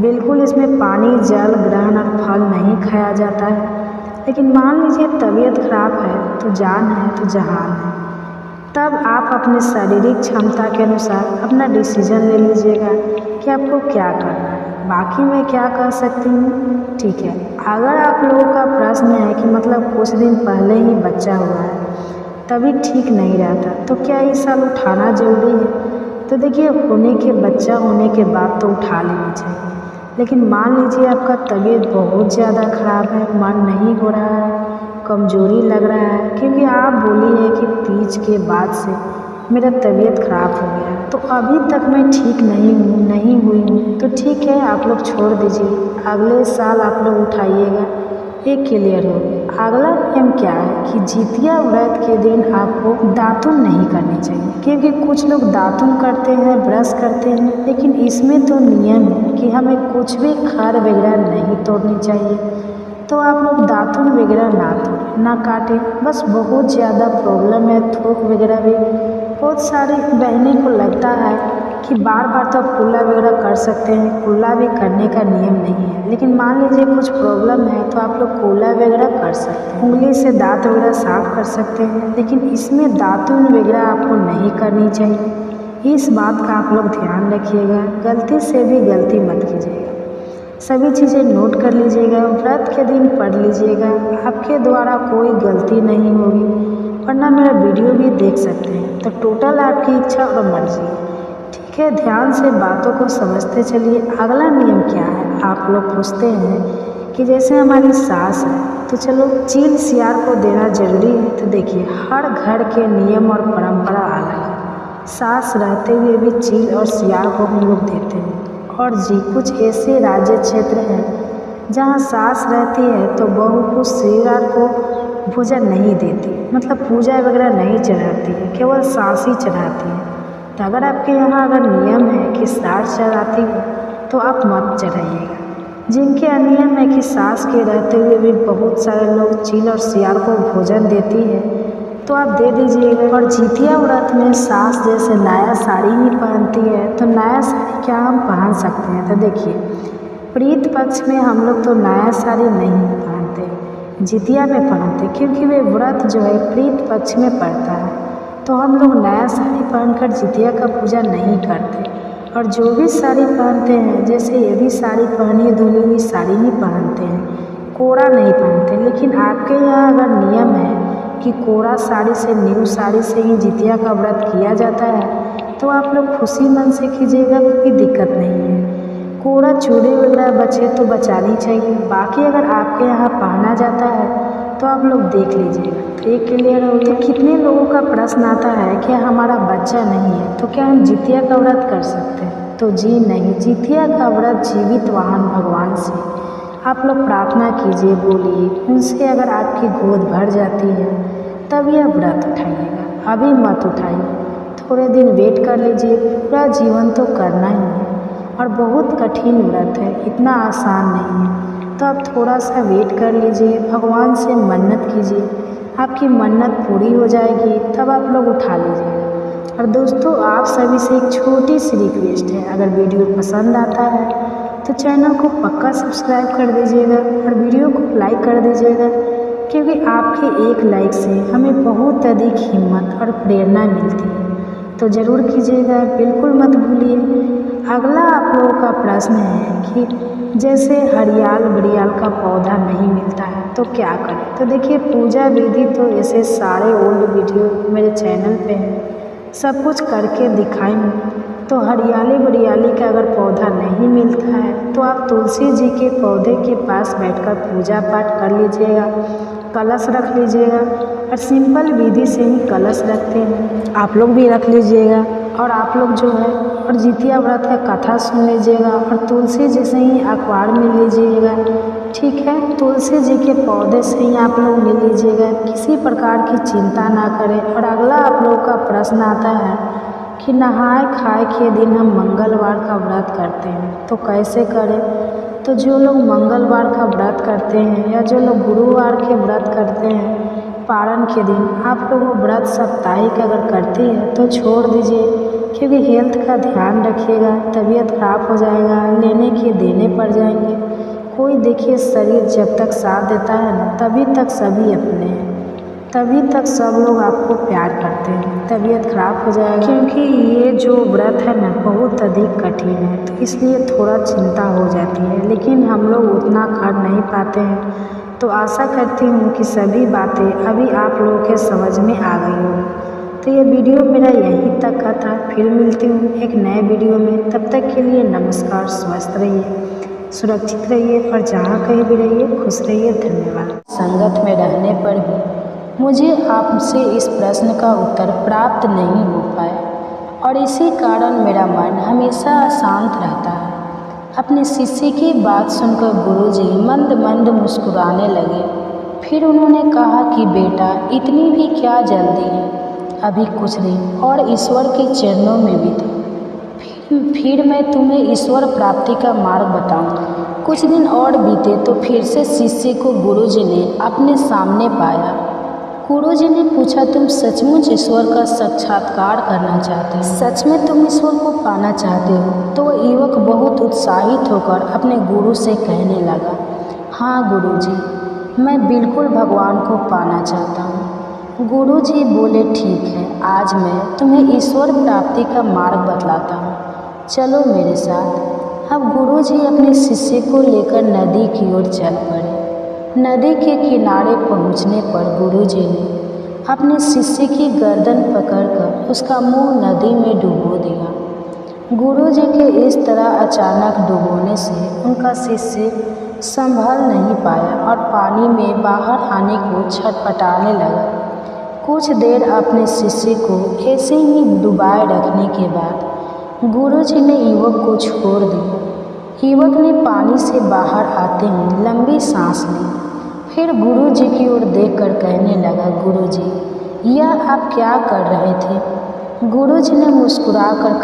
बिल्कुल इसमें पानी जल ग्रहण और फल नहीं खाया जाता है। लेकिन मान लीजिए तबीयत खराब है तो जान है तो जहान है, तब आप अपने शारीरिक क्षमता के अनुसार अपना डिसीजन ले लीजिएगा कि आपको क्या करना है। बाकी मैं क्या कर सकती हूँ, ठीक है। अगर आप लोगों का प्रश्न है कि मतलब कुछ दिन पहले ही बच्चा हुआ है तभी ठीक नहीं रहता तो क्या इस साल उठाना जरूरी है? तो देखिए, बच्चा होने के बाद तो उठा लेनी चाहिए। लेकिन मान लीजिए आपका तबीयत बहुत ज़्यादा ख़राब है, मन नहीं हो रहा है, कमज़ोरी लग रहा है, क्योंकि आप बोली है कि तीज के बाद से मेरा तबीयत ख़राब हो गया तो अभी तक मैं ठीक नहीं हुई हूँ, तो ठीक है आप लोग छोड़ दीजिए। अगले साल आप लोग उठाइएगा। एक क्लियर हो गया। अगला नियम क्या है कि जितिया व्रत के दिन आपको दातुन नहीं करनी चाहिए। क्योंकि कुछ लोग दातुन करते हैं, ब्रश करते हैं, लेकिन इसमें तो नियम है कि हमें कुछ भी खार वगैरह नहीं तोड़नी चाहिए। तो आप लोग दातुन वगैरह ना तोड़ें, ना काटें। बस बहुत ज़्यादा प्रॉब्लम है, थूक वगैरह भी बहुत सारी बहनें को लगता है कि बार बार तो आप कुल्ला वगैरह कर सकते हैं। कुल्ला भी करने का नियम नहीं है, लेकिन मान लीजिए कुछ प्रॉब्लम है तो आप लोग कुल्ला वगैरह कर सकते हैं, उंगली से दांत वगैरह साफ कर सकते हैं। लेकिन इसमें दातुन वगैरह आपको नहीं करनी चाहिए। इस बात का आप लोग ध्यान रखिएगा, गलती से भी गलती मत कीजिएगा। सभी चीज़ें नोट कर लीजिएगा, व्रत के दिन पढ़ लीजिएगा। आपके द्वारा कोई गलती नहीं होगी, वरना मेरा वीडियो भी देख सकते हैं। तो टोटल आपकी इच्छा और मर्जी, ठीक है। ध्यान से बातों को समझते चलिए। अगला नियम क्या है, आप लोग पूछते हैं कि जैसे हमारी सास है तो चलो चील सियार को देना जरूरी है। तो देखिए, हर घर के नियम और परंपरा अलग है। सास रहते हुए भी चील और सियार को हम लोग देते हैं। और जी, कुछ ऐसे राज्य क्षेत्र हैं जहाँ सास रहती है तो बहू को सियार को भोजन नहीं देती, मतलब पूजा वगैरह नहीं चढ़ाती है, केवल सास ही चढ़ाती है। तो अगर आपके यहाँ अगर नियम है कि सास चढ़ाती है तो आप मत चढ़ाइएगा। जिनके नियम है कि सास के रहते हुए भी बहुत सारे लोग चील और सियार को भोजन देती है तो आप दे दीजिएगा। और जितिया व्रत में सास जैसे नया साड़ी ही पहनती है तो नया साड़ी क्या हम पहन सकते हैं? तो देखिए, प्रीत पक्ष में हम लोग तो नया साड़ी नहीं पहनते, जितिया में पहनते, क्योंकि वे व्रत जो है प्रीत पक्ष में पड़ता है। तो हम लोग नया साड़ी पहनकर जितिया का पूजा नहीं करते। और जो भी साड़ी पहनते हैं, जैसे ये भी साड़ी पहनी, धुली हुई साड़ी ही पहनते हैं, कोड़ा नहीं पहनते। लेकिन आपके यहाँ अगर नियम है कि कोड़ा साड़ी से, न्यू साड़ी से ही जितिया का व्रत किया जाता है, तो आप लोग खुशी मन से कीजिएगा, कोई दिक्कत नहीं है। कोड़ा चूड़े वगैरह बचे तो बचानी चाहिए। बाकी अगर आपके यहाँ पहना जाता है तो आप लोग देख लीजिएगा। तो ये क्लियर हो गया। कितने लोगों का प्रश्न आता है कि हमारा बच्चा नहीं है तो क्या हम जितिया का व्रत कर सकते हैं? तो जी नहीं, जितिया का व्रत जीवित वाहन भगवान से आप लोग प्रार्थना कीजिए, बोलिए उनसे। अगर आपकी गोद भर जाती है तब यह व्रत उठाइएगा, अभी मत उठाइए। थोड़े दिन वेट कर लीजिए, पूरा जीवन तो करना ही है और बहुत कठिन व्रत है, इतना आसान नहीं है। तो आप थोड़ा सा वेट कर लीजिए, भगवान से मन्नत कीजिए, आपकी मन्नत पूरी हो जाएगी, तब आप लोग उठा लीजिएगा। और दोस्तों, आप सभी से एक छोटी सी रिक्वेस्ट है, अगर वीडियो पसंद आता है तो चैनल को पक्का सब्सक्राइब कर दीजिएगा और वीडियो को लाइक कर दीजिएगा, क्योंकि आपके एक लाइक से हमें बहुत अधिक हिम्मत और प्रेरणा मिलती है। तो ज़रूर कीजिएगा, बिल्कुल मत भूलिए। अगला आप लोगों का प्रश्न है कि जैसे हरियाल बरियाल का पौधा नहीं मिलता है तो क्या करें? तो देखिए, पूजा विधि तो ऐसे सारे ओल्ड वीडियो मेरे चैनल पे हैं, सब कुछ करके दिखाएंगे। तो हरियाली बरियाली का अगर पौधा नहीं मिलता है तो आप तुलसी जी के पौधे के पास बैठकर पूजा पाठ कर लीजिएगा, कलश रख लीजिएगा। और सिंपल विधि से ही कलश रखते हैं, आप लोग भी रख लीजिएगा। और आप लोग जो है और जितिया व्रत का कथा सुन लीजिएगा और तुलसी जी से ही अखबार में लीजिएगा, ठीक है। तुलसी जी के पौधे से ही आप लोग ले लीजिएगा, किसी प्रकार की चिंता ना करें। और अगला आप लोग का प्रश्न आता है कि नहाए खाए के दिन हम मंगलवार का व्रत करते हैं तो कैसे करें? तो जो लोग मंगलवार का व्रत करते हैं या जो लोग गुरुवार के व्रत करते हैं पारण के दिन, आप लोग वो व्रत साप्ताहिक अगर करती है तो छोड़ दीजिए, क्योंकि हेल्थ का ध्यान रखिएगा, तबीयत खराब हो जाएगा, लेने के देने पड़ जाएंगे। कोई देखिए, शरीर जब तक साथ देता है ना, तभी तक सभी अपने हैं, तभी तक सब लोग आपको प्यार करते हैं। तबीयत खराब हो जाएगा, क्योंकि ये जो व्रत है ना बहुत अधिक कठिन है, तो इसलिए थोड़ा चिंता हो जाती है। लेकिन हम लोग उतना कर नहीं पाते हैं। तो आशा करती हूँ कि सभी बातें अभी आप लोगों के समझ में आ गई हो। तो ये वीडियो मेरा यहीं तक का था, फिर मिलती हूँ एक नए वीडियो में। तब तक के लिए नमस्कार, स्वस्थ रहिए, सुरक्षित रहिए और जहाँ कहीं भी रहिए खुश रहिए। धन्यवाद। संगत में रहने पर भी मुझे आपसे इस प्रश्न का उत्तर प्राप्त नहीं हो पाया और इसी कारण मेरा मन हमेशा अशांत रहता है। अपने शिष्य की बात सुनकर गुरुजी मंद मंद मुस्कुराने लगे। फिर उन्होंने कहा कि बेटा, इतनी भी क्या जल्दी है, अभी कुछ दिन और ईश्वर के चरणों में भी थे, फिर मैं तुम्हें ईश्वर प्राप्ति का मार्ग बताऊंगा। कुछ दिन और बीते तो फिर से शिष्य को गुरुजी ने अपने सामने पाया। गुरुजी ने पूछा, तुम सचमुच ईश्वर का साक्षात्कार करना चाहते हो? सच में तुम ईश्वर को पाना चाहते हो? तो वह युवक बहुत उत्साहित होकर अपने गुरु से कहने लगा, हाँ गुरुजी, मैं बिल्कुल भगवान को पाना चाहता हूँ। गुरुजी बोले, ठीक है, आज मैं तुम्हें ईश्वर प्राप्ति का मार्ग बतलाता हूँ, चलो मेरे साथ। अब गुरुजी अपने शिष्य को लेकर नदी की ओर चल पड़े। नदी के किनारे पहुंचने पर गुरुजी ने अपने शिष्य की गर्दन पकड़कर उसका मुंह नदी में डुबो दिया। गुरुजी के इस तरह अचानक डुबोने से उनका शिष्य संभल नहीं पाया और पानी में बाहर आने को छटपटाने लगा। कुछ देर अपने शिष्य को ऐसे ही डुबाए रखने के बाद गुरुजी ने युवक को छोड़ दिया। युवक ने पानी से बाहर आते ही लंबी सांस ली, फिर गुरुजी की ओर देखकर कहने लगा, गुरुजी, यह आप क्या कर रहे थे? गुरुजी ने मुस्कुराकर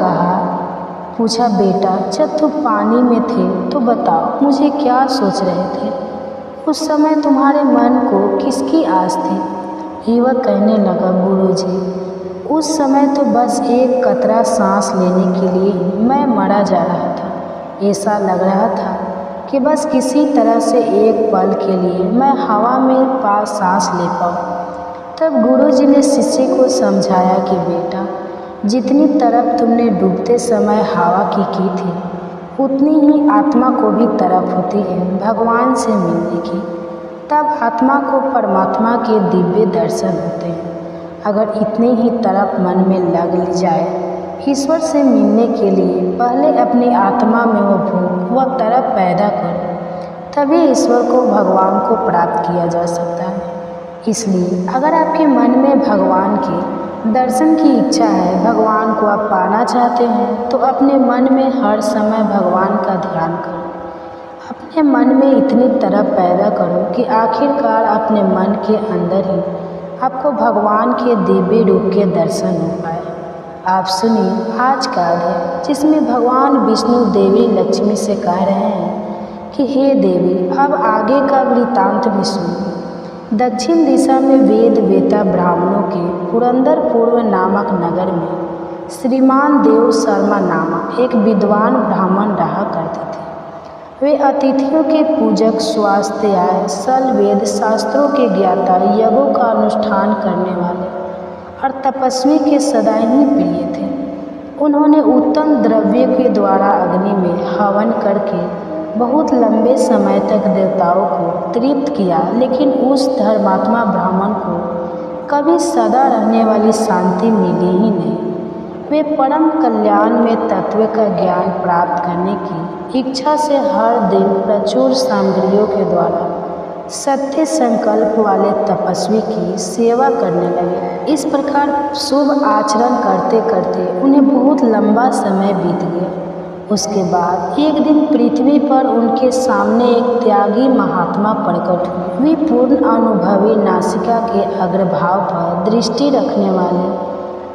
पूछा, बेटा, जब तुम पानी में थे तो बताओ, मुझे क्या सोच रहे थे? उस समय तुम्हारे मन को किसकी आस थी? युवक कहने लगा, गुरुजी, उस समय तो बस एक कतरा सांस लेने के लिए मैं मरा जा रहा था। ऐसा लग रहा था कि बस किसी तरह से एक पल के लिए मैं हवा में पास सांस ले पाऊँ। तब गुरुजी ने शिष्य को समझाया कि बेटा, जितनी तरफ तुमने डूबते समय हवा की थी, उतनी ही आत्मा को भी तरफ होती है भगवान से मिलने की। तब आत्मा को परमात्मा के दिव्य दर्शन होते हैं। अगर इतनी ही तरफ मन में लग ली जाए ईश्वर से मिलने के लिए, पहले अपनी आत्मा में वो भूख व तरफ पैदा करो, तभी ईश्वर को भगवान को प्राप्त किया जा सकता है। इसलिए अगर आपके मन में भगवान के दर्शन की इच्छा है, भगवान को आप पाना चाहते हैं, तो अपने मन में हर समय भगवान का ध्यान करो। अपने मन में इतनी तरफ पैदा करो कि आखिरकार अपने मन के अंदर ही आपको भगवान के दिव्य रूप के दर्शन हो पाए। आप सुनिए आज का अध्याय, जिसमें भगवान विष्णु देवी लक्ष्मी से कह रहे हैं कि हे देवी, अब आगे का वृत्तांत भी सुनो। दक्षिण दिशा में वेद वेता ब्राह्मणों के पुरंदरपुर नामक नगर में श्रीमान देव शर्मा नामक एक विद्वान ब्राह्मण रहा करते थे। वे अतिथियों के पूजक, स्वास्थ्याय, सल वेद शास्त्रों के ज्ञाता, यज्ञों का अनुष्ठान करने वाले और तपस्वी के सदा ही प्रिय थे। उन्होंने उत्तम द्रव्य के द्वारा अग्नि में हवन करके बहुत लंबे समय तक देवताओं को तृप्त किया, लेकिन उस धर्मात्मा ब्राह्मण को कभी सदा रहने वाली शांति मिली ही नहीं। वे परम कल्याण में तत्व का ज्ञान प्राप्त करने की इच्छा से हर दिन प्रचुर सामग्रियों के द्वारा सत्य संकल्प वाले तपस्वी की सेवा करने लगे। इस प्रकार शुभ आचरण करते करते उन्हें बहुत लंबा समय बीत गया। उसके बाद एक दिन पृथ्वी पर उनके सामने एक त्यागी महात्मा प्रकट हुए। वे पूर्ण अनुभवी नासिका के अग्रभाव पर दृष्टि रखने वाले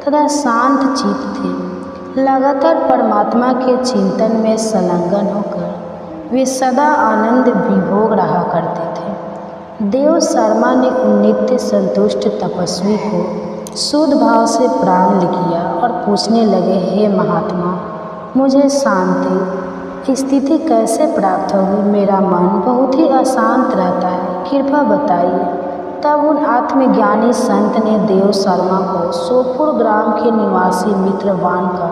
तथा शांत चित्त थे। लगातार परमात्मा के चिंतन में संलग्न होकर वे सदा आनंद विभोग रहा करते थे। देव शर्मा ने उन नित्य संतुष्ट तपस्वी को शुद्ध भाव से प्रणाम किया और पूछने लगे, हे महात्मा, मुझे शांति स्थिति कैसे प्राप्त होगी? मेरा मन बहुत ही अशांत रहता है, कृपा बताइए। तब उन आत्मज्ञानी संत ने देव शर्मा को सोपुर ग्राम के निवासी मित्रवान का,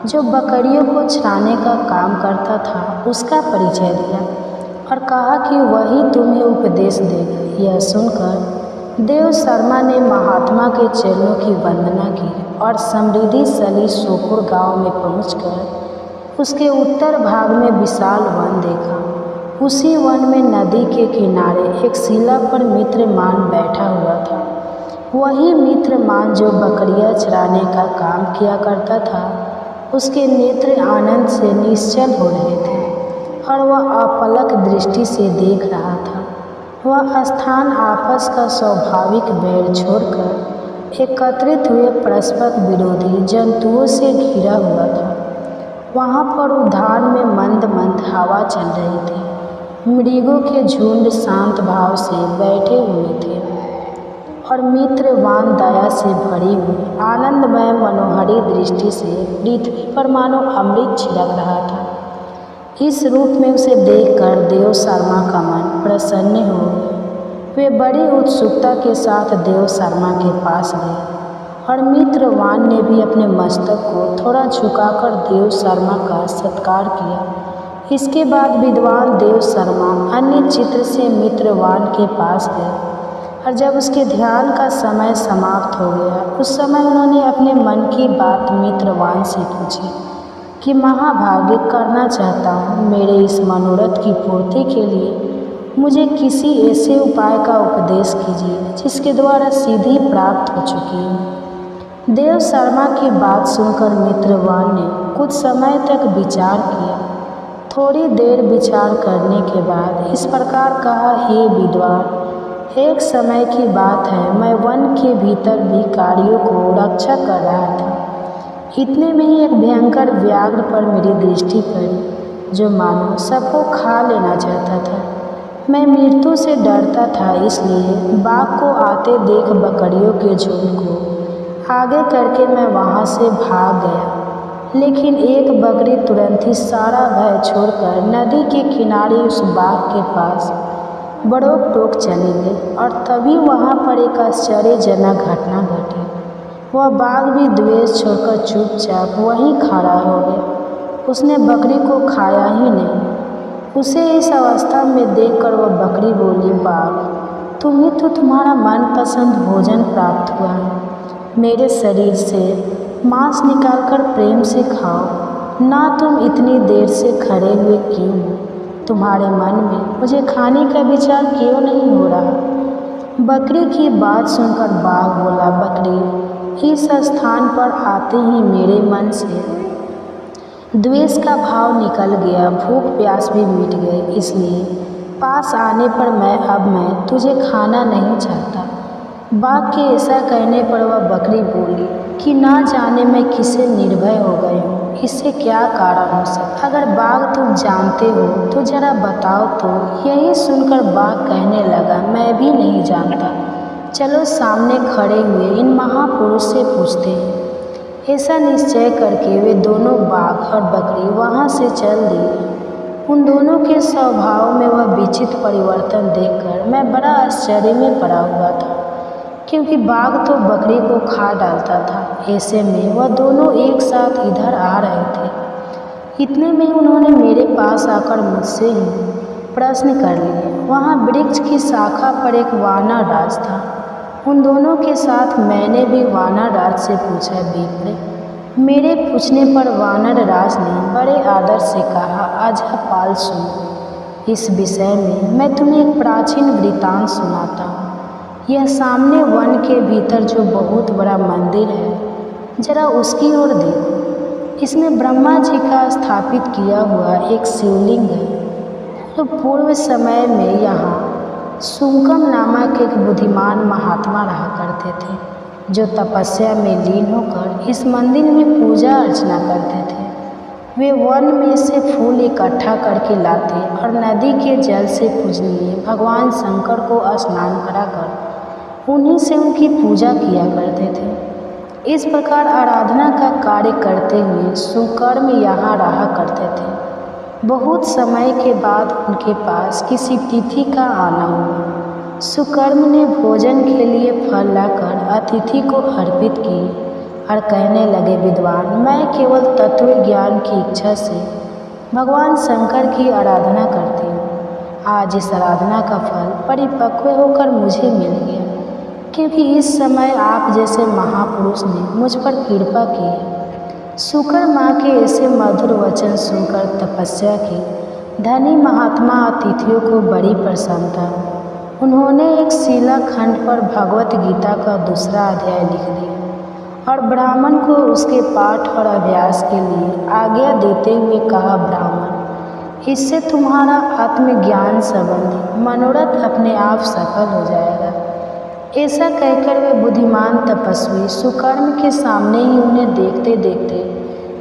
जो बकरियों को चराने का काम करता था, उसका परिचय दिया और कहा कि वही तुम्हें उपदेश देगा। यह सुनकर देव शर्मा ने महात्मा के चरणों की वंदना की और समृद्धिशाली सोपुर गांव में पहुंचकर उसके उत्तर भाग में विशाल वन देखा। उसी वन में नदी के किनारे एक शिला पर मित्रमान बैठा हुआ था। वही मित्रमान जो बकरियां चराने का काम किया करता था। उसके नेत्र आनंद से निश्चल हो रहे थे और वह अपलक दृष्टि से देख रहा था। वह स्थान आपस का स्वाभाविक बैर छोड़कर एकत्रित हुए परस्पर विरोधी जंतुओं से घिरा हुआ था। वहाँ पर उद्यान में मंद मंद हवा चल रही थी। मृगों के झुंड शांत भाव से बैठे हुए थे और मित्रवान दया से भरी हुई आनंदमय मनोहरी दृष्टि से पृथ्वी पर मानो अमृत छिड़क रहा था। इस रूप में उसे देखकर देव शर्मा का मन प्रसन्न हो गया। वे बड़ी उत्सुकता के साथ देव शर्मा के पास गए और मित्रवान ने भी अपने मस्तक को थोड़ा झुकाकर देव शर्मा का सत्कार किया। इसके बाद विद्वान देव शर्मा अन्य चित्र से मित्रवान के पास गए और जब उसके ध्यान का समय समाप्त हो गया, उस समय उन्होंने अपने मन की बात मित्रवान से पूछी कि महाभाग्य करना चाहता हूँ, मेरे इस मनोरथ की पूर्ति के लिए मुझे किसी ऐसे उपाय का उपदेश कीजिए जिसके द्वारा सिद्धि प्राप्त हो चुकी है। देव शर्मा की बात सुनकर मित्रवान ने कुछ समय तक विचार किया। थोड़ी देर विचार करने के बाद इस प्रकार कहा, हे विद्वान, एक समय की बात है, मैं वन के भीतर भिखारियों को रक्षा कर रहा था। इतने में ही एक भयंकर व्याघ्र पर मेरी दृष्टि पड़ी, जो मानो सबको खा लेना चाहता था। मैं मृत्यु से डरता था, इसलिए बाघ को आते देख बकरियों के झुंड को आगे करके मैं वहाँ से भाग गया। लेकिन एक बकरी तुरंत ही सारा भय छोड़कर नदी के किनारे उस बाघ के पास बड़ोक-टोक चली गई और तभी वहाँ पर एक आश्चर्यजनक घटना घटी। वह बाघ भी द्वेष छोड़कर चुपचाप वहीं खड़ा हो गया। उसने बकरी को खाया ही नहीं। उसे इस अवस्था में देखकर वह बकरी बोली, बाघ, तुम्हें तो तुम्हारा मनपसंद भोजन प्राप्त हुआ है। मेरे शरीर से मांस निकालकर प्रेम से खाओ ना। तुम इतनी देर से खड़े हुए क्यों हो? तुम्हारे मन में मुझे खाने का विचार क्यों नहीं हो रहा? बकरी की बात सुनकर बाघ बोला, बकरी, इस स्थान पर आते ही मेरे मन से द्वेष का भाव निकल गया, भूख प्यास भी मिट गई। इसलिए पास आने पर मैं तुझे खाना नहीं चाहता। बाघ के ऐसा कहने पर वह बकरी बोली कि ना जाने मैं किसे निर्भय हो गई हूँ। इससे क्या कारण हो सकता? अगर बाघ तुम जानते हो तो जरा बताओ तो। यही सुनकर बाघ कहने लगा, मैं भी नहीं जानता। चलो सामने खड़े हुए इन महापुरुष से पूछते हैं। ऐसा निश्चय करके वे दोनों बाघ और बकरी वहाँ से चल दिए। उन दोनों के स्वभाव में वह विचित्र परिवर्तन देखकर मैं बड़ा आश्चर्य में पड़ा हुआ था, क्योंकि बाघ तो बकरी को खा डालता था। ऐसे में वह दोनों एक साथ इधर आ रहे थे। इतने में उन्होंने मेरे पास आकर मुझसे ही प्रश्न कर लिए। वहाँ वृक्ष की शाखा पर एक वानर राज था। उन दोनों के साथ मैंने भी वानर राज से पूछा, विप्र। मेरे पूछने पर वानर राज ने बड़े आदर से कहा, अजपाल सुनो। इस विषय में मैं तुम्हें एक प्राचीन वृत्तांत सुनाता हूँ। यह सामने वन के भीतर जो बहुत बड़ा मंदिर है, जरा उसकी ओर देखो। इसमें ब्रह्मा जी का स्थापित किया हुआ एक शिवलिंग है। तो पूर्व समय में यहाँ सुंकम नामक एक बुद्धिमान महात्मा रहा करते थे, जो तपस्या में लीन होकर इस मंदिर में पूजा अर्चना करते थे। वे वन में से फूल इकट्ठा करके लाते और नदी के जल से पूजनीय भगवान शंकर को स्नान कराकर उन्हीं से उनकी पूजा किया करते थे। इस प्रकार आराधना का कार्य करते हुए सुकर्म यहाँ रहा करते थे। बहुत समय के बाद उनके पास किसी तिथि का आना हुआ। सुकर्म ने भोजन के लिए फल लाकर अतिथि को अर्पित किए और कहने लगे, विद्वान, मैं केवल तत्व ज्ञान की इच्छा से भगवान शंकर की आराधना करती हूँ। आज इस आराधना का फल परिपक्व होकर मुझे मिल गया, क्योंकि इस समय आप जैसे महापुरुष ने मुझ पर कृपा की है। शुकर माँ के ऐसे मधुर वचन सुनकर तपस्या की धनी महात्मा अतिथियों को बड़ी प्रसन्नता। उन्होंने एक शिलाखंड पर भगवत गीता का दूसरा अध्याय लिख दिया और ब्राह्मण को उसके पाठ और अभ्यास के लिए आज्ञा देते हुए कहा, ब्राह्मण, इससे तुम्हारा आत्मज्ञान संबंधी मनोरथ अपने आप सफल हो जाएगा। ऐसा कहकर वे बुद्धिमान तपस्वी सुकर्म के सामने ही उन्हें देखते देखते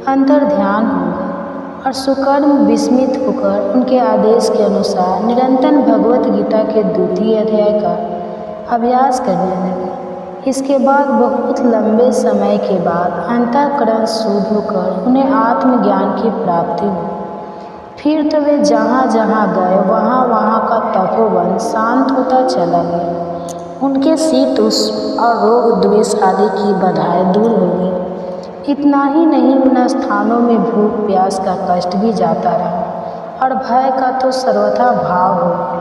अंतर ध्यान हो गए और सुकर्म विस्मित होकर उनके आदेश के अनुसार निरंतर भगवत गीता के द्वितीय अध्याय का अभ्यास करने लगे। इसके बाद बहुत लंबे समय के बाद अंतःकरण शुद्ध होकर उन्हें आत्मज्ञान की प्राप्ति हुई। फिर तो वे जहाँ जहाँ गए वहाँ वहाँ का तपोवन शांत होता चला गया। उनके शीत उष्ण और रोग द्वेष आदि की बाधाएं दूर हो गई। इतना ही नहीं, उन स्थानों में भूख प्यास का कष्ट भी जाता रहा और भय का तो सर्वथा भाव हो गया।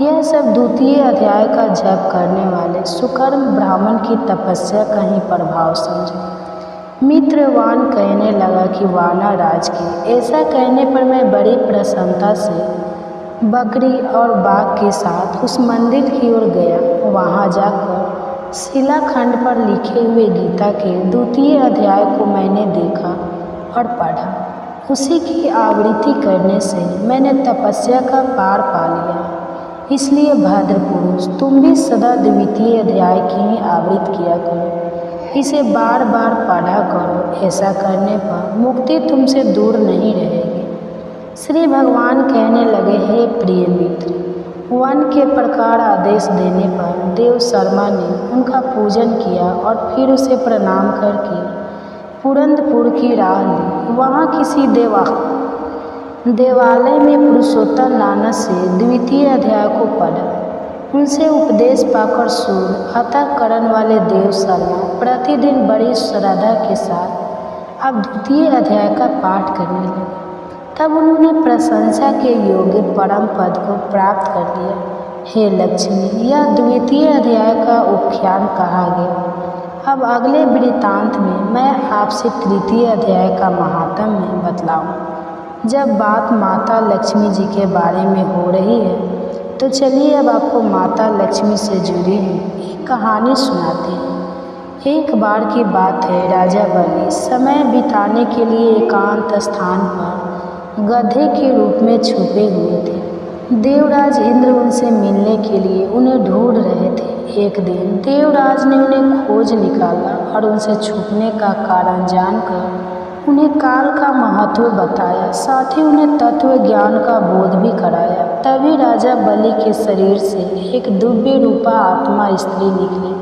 यह सब द्वितीय अध्याय का जप करने वाले सुकर्म ब्राह्मण की तपस्या का ही प्रभाव समझे। मित्रवान कहने लगा कि वानर राज के ऐसा कहने पर मैं बड़ी प्रसन्नता से बकरी और बाघ के साथ उस मंदिर की ओर गया। वहाँ जाकर शिलाखंड पर लिखे हुए गीता के द्वितीय अध्याय को मैंने देखा और पढ़ा। उसी की आवृत्ति करने से मैंने तपस्या का पार पा लिया। इसलिए भद्र पुरुष, तुम भी सदा द्वितीय अध्याय की ही आवृत्ति किया करो। इसे बार बार पढ़ा करो। ऐसा करने पर मुक्ति तुमसे दूर नहीं रहेगी। श्री भगवान कहने लगे, हे प्रिय मित्र, वन के प्रकार आदेश देने पर देव शर्मा ने उनका पूजन किया और फिर उसे प्रणाम करके पुरंदपुर की राह ली। वहाँ किसी देवालय में पुरुषोत्तम नानक से द्वितीय अध्याय को पढ़ा। उनसे उपदेश पाकर सूर अंतःकरण वाले देव शर्मा प्रतिदिन बड़ी श्रद्धा के साथ अब द्वितीय अध्याय का पाठ करने लगे। तब उन्होंने प्रशंसा के योग्य परम पद को प्राप्त कर लिया। हे लक्ष्मी, यह द्वितीय अध्याय का उपाख्यान कहा गया। अब अगले वृत्तांत में मैं आपसे तृतीय अध्याय का महात्म्य बतलाऊं। जब बात माता लक्ष्मी जी के बारे में हो रही है तो चलिए अब आपको माता लक्ष्मी से जुड़ी हुई एक कहानी सुनाते हैं। एक बार की बात है, राजा बलि समय बिताने के लिए एकांत स्थान पर गधे के रूप में छुपे हुए थे। देवराज इंद्र उनसे मिलने के लिए उन्हें ढूंढ रहे थे। एक दिन देवराज ने उन्हें खोज निकाला और उनसे छुपने का कारण जानकर उन्हें काल का महत्व बताया, साथ ही उन्हें तत्व ज्ञान का बोध भी कराया। तभी राजा बलि के शरीर से एक दिव्य रूपा आत्मा स्त्री निकली।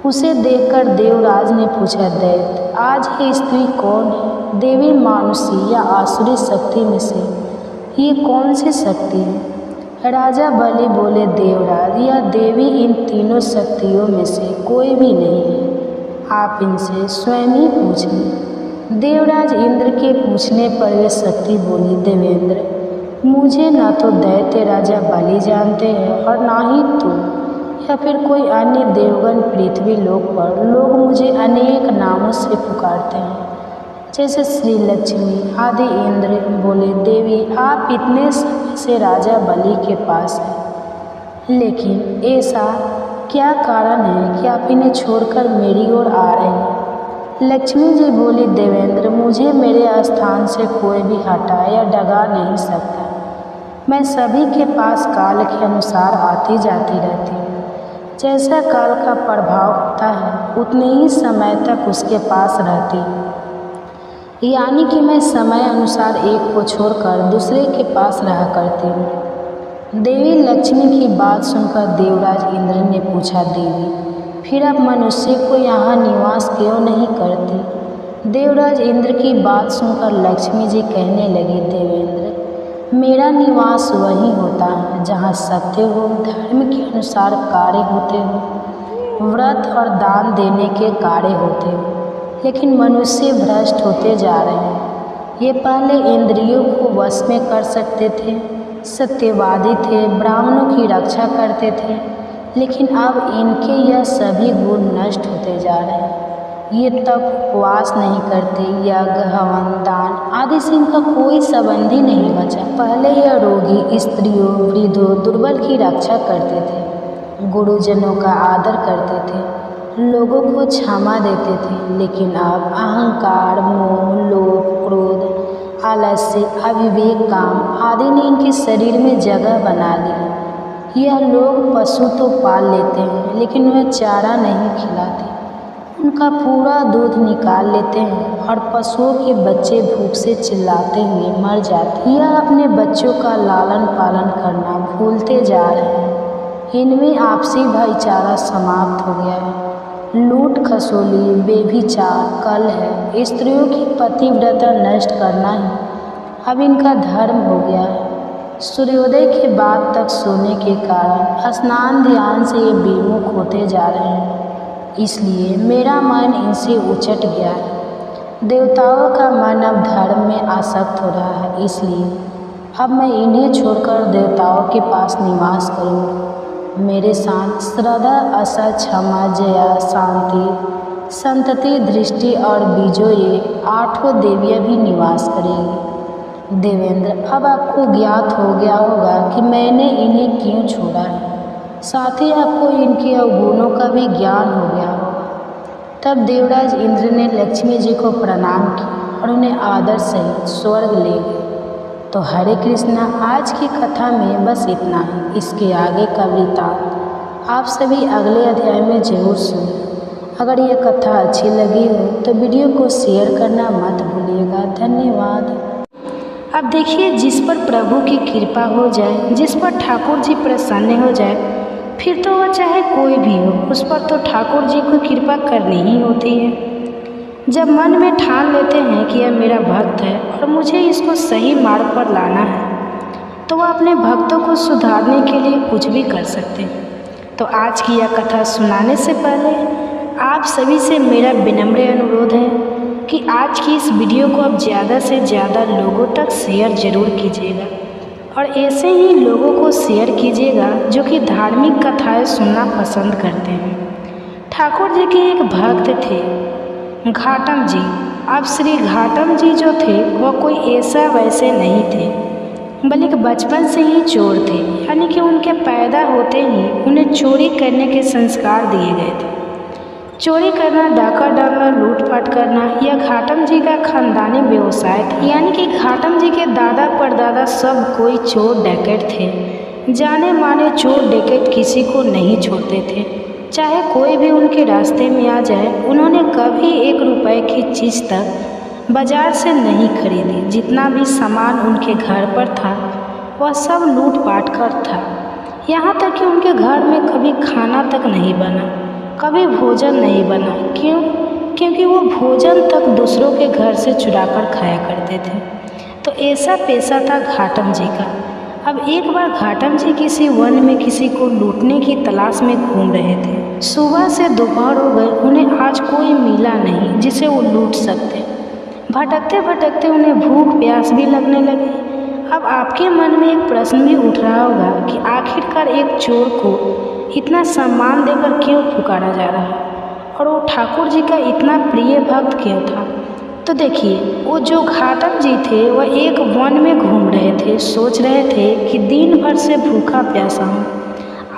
उसे देखकर देवराज ने पूछा, दैत्य, आज ये स्त्री कौन है? देवी, मानुषी या आसुरी शक्ति में से ये कौन सी शक्ति है? राजा बलि बोले, देवराज, यह देवी इन तीनों शक्तियों में से कोई भी नहीं है। आप इनसे स्वयं ही पूछें। देवराज इंद्र के पूछने पर वे शक्ति बोली, देवेंद्र, मुझे न तो दैत्य राजा बलि जानते हैं और ना ही तू या फिर कोई अन्य देवगण। पृथ्वी लोक पर लोग मुझे अनेक नामों से पुकारते हैं, जैसे श्री लक्ष्मी आदि। इंद्र बोले, देवी, आप इतने समय से राजा बलि के पास हैं, लेकिन ऐसा क्या कारण है कि आप इन्हें छोड़कर मेरी ओर आ रहे हैं? लक्ष्मी जी बोली, देवेंद्र, मुझे मेरे स्थान से कोई भी हटा या डगा नहीं सकता। मैं सभी के पास काल के अनुसार आती जाती रहती हूँ। जैसा काल का प्रभाव होता है उतने ही समय तक उसके पास रहती हूँ, यानी कि मैं समय अनुसार एक को छोड़कर दूसरे के पास रहा करती हूँ। देवी लक्ष्मी की बात सुनकर देवराज इंद्र ने पूछा, देवी, फिर आप मनुष्य को यहाँ निवास क्यों नहीं करती? देवराज इंद्र की बात सुनकर लक्ष्मी जी कहने लगी, देवेंद्र, मेरा निवास वहीं होता है जहाँ सत्य हो, धर्म के अनुसार कार्य होते हो, व्रत और दान देने के कार्य होते हो। लेकिन मनुष्य भ्रष्ट होते जा रहे हैं। ये पहले इंद्रियों को वश में कर सकते थे, सत्यवादी थे, ब्राह्मणों की रक्षा करते थे, लेकिन अब इनके यह सभी गुण नष्ट होते जा रहे हैं। ये तप उपवास नहीं करते, यज्ञ हवन दान आदि से इनका कोई संबंध ही नहीं बचा। पहले यह रोगी स्त्रियों, वृद्धों, दुर्बल की रक्षा करते थे, गुरुजनों का आदर करते थे, लोगों को क्षमा देते थे, लेकिन अब अहंकार, मोह, लोभ, क्रोध, आलस्य, अविवेक, काम आदि ने इनके शरीर में जगह बना ली। यह लोग पशु तो पाल लेते हैं, लेकिन वह चारा नहीं खिलाते, उनका पूरा दूध निकाल लेते हैं और पशुओं के बच्चे भूख से चिल्लाते हुए मर जाते हैं। यह अपने बच्चों का लालन पालन करना भूलते जा रहे हैं। इनमें आपसी भाईचारा समाप्त हो गया है। लूट खसोली, बेभिचार, कलह, स्त्रियों की पतिव्रता नष्ट करना ही अब इनका धर्म हो गया है। सूर्योदय के बाद तक सोने के कारण स्नान ध्यान से ये विमुख होते जा रहे हैं, इसलिए मेरा मन इनसे उचट गया है। देवताओं का मन अब धर्म में आसक्त हो रहा है, इसलिए अब मैं इन्हें छोड़कर देवताओं के पास निवास करूँगा। मेरे साथ श्रद्धा, आशा, क्षमा, जया, शांति, संतति, दृष्टि और बीजो ये आठों देवियाँ भी निवास करेंगी। देवेंद्र, अब आपको ज्ञात हो गया होगा कि मैंने इन्हें क्यों छोड़ा है, साथ ही आपको इनके अवगुणों का भी ज्ञान हो गया होगा। तब देवराज इंद्र ने लक्ष्मी जी को प्रणाम किया और उन्हें आदर सहित स्वर्ग ले गए। तो हरे कृष्णा, आज की कथा में बस इतना ही। इसके आगे का वृत्तांत आप सभी अगले अध्याय में जरूर सुनें। अगर यह कथा अच्छी लगी हो तो वीडियो को शेयर करना मत भूलिएगा। धन्यवाद। अब देखिए, जिस पर प्रभु की कृपा हो जाए, जिस पर ठाकुर जी प्रसन्न हो जाए, फिर तो वह चाहे कोई भी हो, उस पर तो ठाकुर जी को कृपा करनी ही होती है। जब मन में ठान लेते हैं कि यह मेरा भक्त है और मुझे इसको सही मार्ग पर लाना है, तो वह अपने भक्तों को सुधारने के लिए कुछ भी कर सकते हैं। तो आज की यह कथा सुनाने से पहले आप सभी से मेरा विनम्र अनुरोध है कि आज की इस वीडियो को आप ज़्यादा से ज़्यादा लोगों तक शेयर ज़रूर कीजिएगा और ऐसे ही लोगों को शेयर कीजिएगा जो कि धार्मिक कथाएं सुनना पसंद करते हैं। ठाकुर जी के एक भक्त थे घाटम जी। अब श्री घाटम जी जो थे वह कोई ऐसा वैसे नहीं थे, बल्कि बचपन से ही चोर थे, यानी कि उनके पैदा होते ही उन्हें चोरी करने के संस्कार दिए गए थे। चोरी करना, डाका डालना, लूटपाट करना यह घाटम जी का खानदानी व्यवसाय था, यानी कि घाटम जी के दादा परदादा सब कोई चोर डकैत थे। जाने माने चोर डकैत किसी को नहीं छोड़ते थे, चाहे कोई भी उनके रास्ते में आ जाए। उन्होंने कभी 1 रुपए की चीज़ तक बाजार से नहीं खरीदी। जितना भी सामान उनके घर पर था वह सब लूटपाट कर था। यहाँ तक कि उनके घर में कभी खाना तक नहीं बना, कभी भोजन नहीं बना। क्यों? क्योंकि वो भोजन तक दूसरों के घर से चुरा कर खाया करते थे। तो ऐसा पेशा था घाटम जी का। अब एक बार घाटम जी किसी वन में किसी को लूटने की तलाश में घूम रहे थे। सुबह से दोपहर हो गए, उन्हें आज कोई मिला नहीं जिसे वो लूट सकते। भटकते भटकते उन्हें भूख प्यास भी लगने लगी। अब आपके मन में एक प्रश्न भी उठ रहा होगा कि आखिरकार एक चोर को इतना सम्मान देकर क्यों पुकारा जा रहा है और वो ठाकुर जी का इतना प्रिय भक्त क्यों था। तो देखिए, वो जो घाटम जी थे वह एक वन में घूम रहे थे। सोच रहे थे कि दिन भर से भूखा प्यासा हूँ,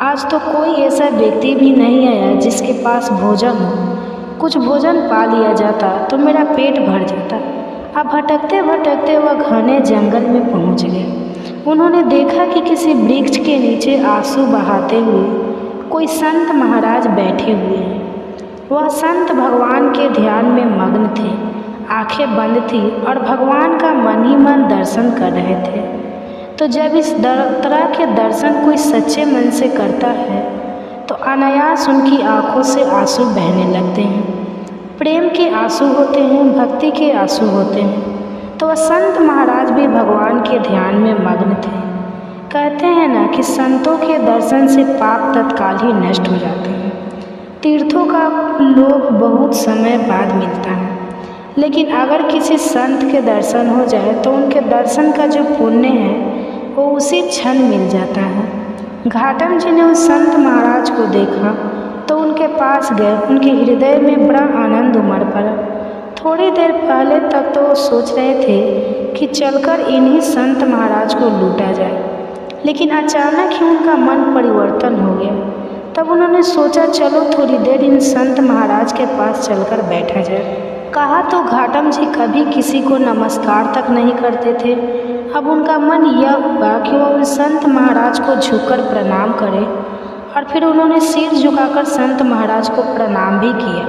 आज तो कोई ऐसा व्यक्ति भी नहीं आया जिसके पास भोजन हो। कुछ भोजन पा लिया जाता तो मेरा पेट भर जाता। अब भटकते भटकते वह घने जंगल में पहुँच गए। उन्होंने देखा कि किसी वृक्ष के नीचे आंसू बहाते हुए कोई संत महाराज बैठे हुए हैं। वह संत भगवान के ध्यान में मग्न थे, आंखें बंद थी और भगवान का मन ही मन दर्शन कर रहे थे। तो जब इस तरह के दर्शन कोई सच्चे मन से करता है तो अनायास उनकी आंखों से आंसू बहने लगते हैं। प्रेम के आंसू होते हैं, भक्ति के आंसू होते हैं। तो वह संत महाराज भी भगवान के ध्यान में मग्न थे। कहते हैं ना कि संतों के दर्शन से पाप तत्काल ही नष्ट हो जाते हैं। तीर्थों का लोभ बहुत समय बाद मिलता है, लेकिन अगर किसी संत के दर्शन हो जाए तो उनके दर्शन का जो पुण्य है वो उसी क्षण मिल जाता है। घाटम जी ने उस संत महाराज को देखा तो उनके पास गए। उनके हृदय में बड़ा आनंद उमड़ पड़ा। थोड़ी देर पहले तक तो वो सोच रहे थे कि चलकर इन्हीं संत महाराज को लूटा जाए, लेकिन अचानक ही उनका मन परिवर्तन हो गया। तब उन्होंने सोचा चलो थोड़ी देर इन संत महाराज के पास चलकर बैठा जाए। कहा तो घाटम जी कभी किसी को नमस्कार तक नहीं करते थे। अब उनका मन यह हुआ कि वह उन संत महाराज को झुककर प्रणाम करें और फिर उन्होंने सिर झुकाकर संत महाराज को प्रणाम भी किया।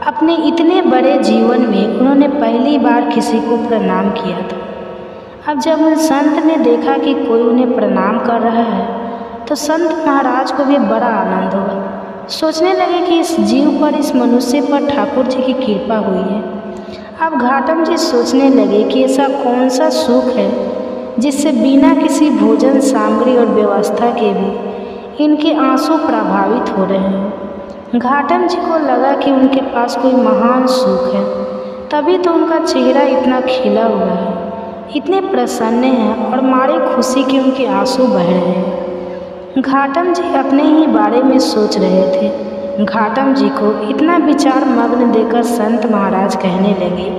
अपने इतने बड़े जीवन में उन्होंने पहली बार किसी को प्रणाम किया था। अब जब उन संत ने देखा कि कोई उन्हें प्रणाम कर रहा है तो संत महाराज को भी बड़ा आनंद हुआ। सोचने लगे कि इस जीव पर, इस मनुष्य पर ठाकुर जी की कृपा हुई है। अब घाटम जी सोचने लगे कि ऐसा कौन सा सुख है जिससे बिना किसी भोजन सामग्री और व्यवस्था के भी इनके आंसू प्रभावित हो रहे हैं। घाटम जी को लगा कि उनके पास कोई महान सुख है, तभी तो उनका चेहरा इतना खिला हुआ है, इतने प्रसन्न हैं और मारे खुशी के उनके आंसू बह रहे हैं। घाटम जी अपने ही बारे में सोच रहे थे। घाटम जी को इतना विचार मग्न देकर संत महाराज कहने लगे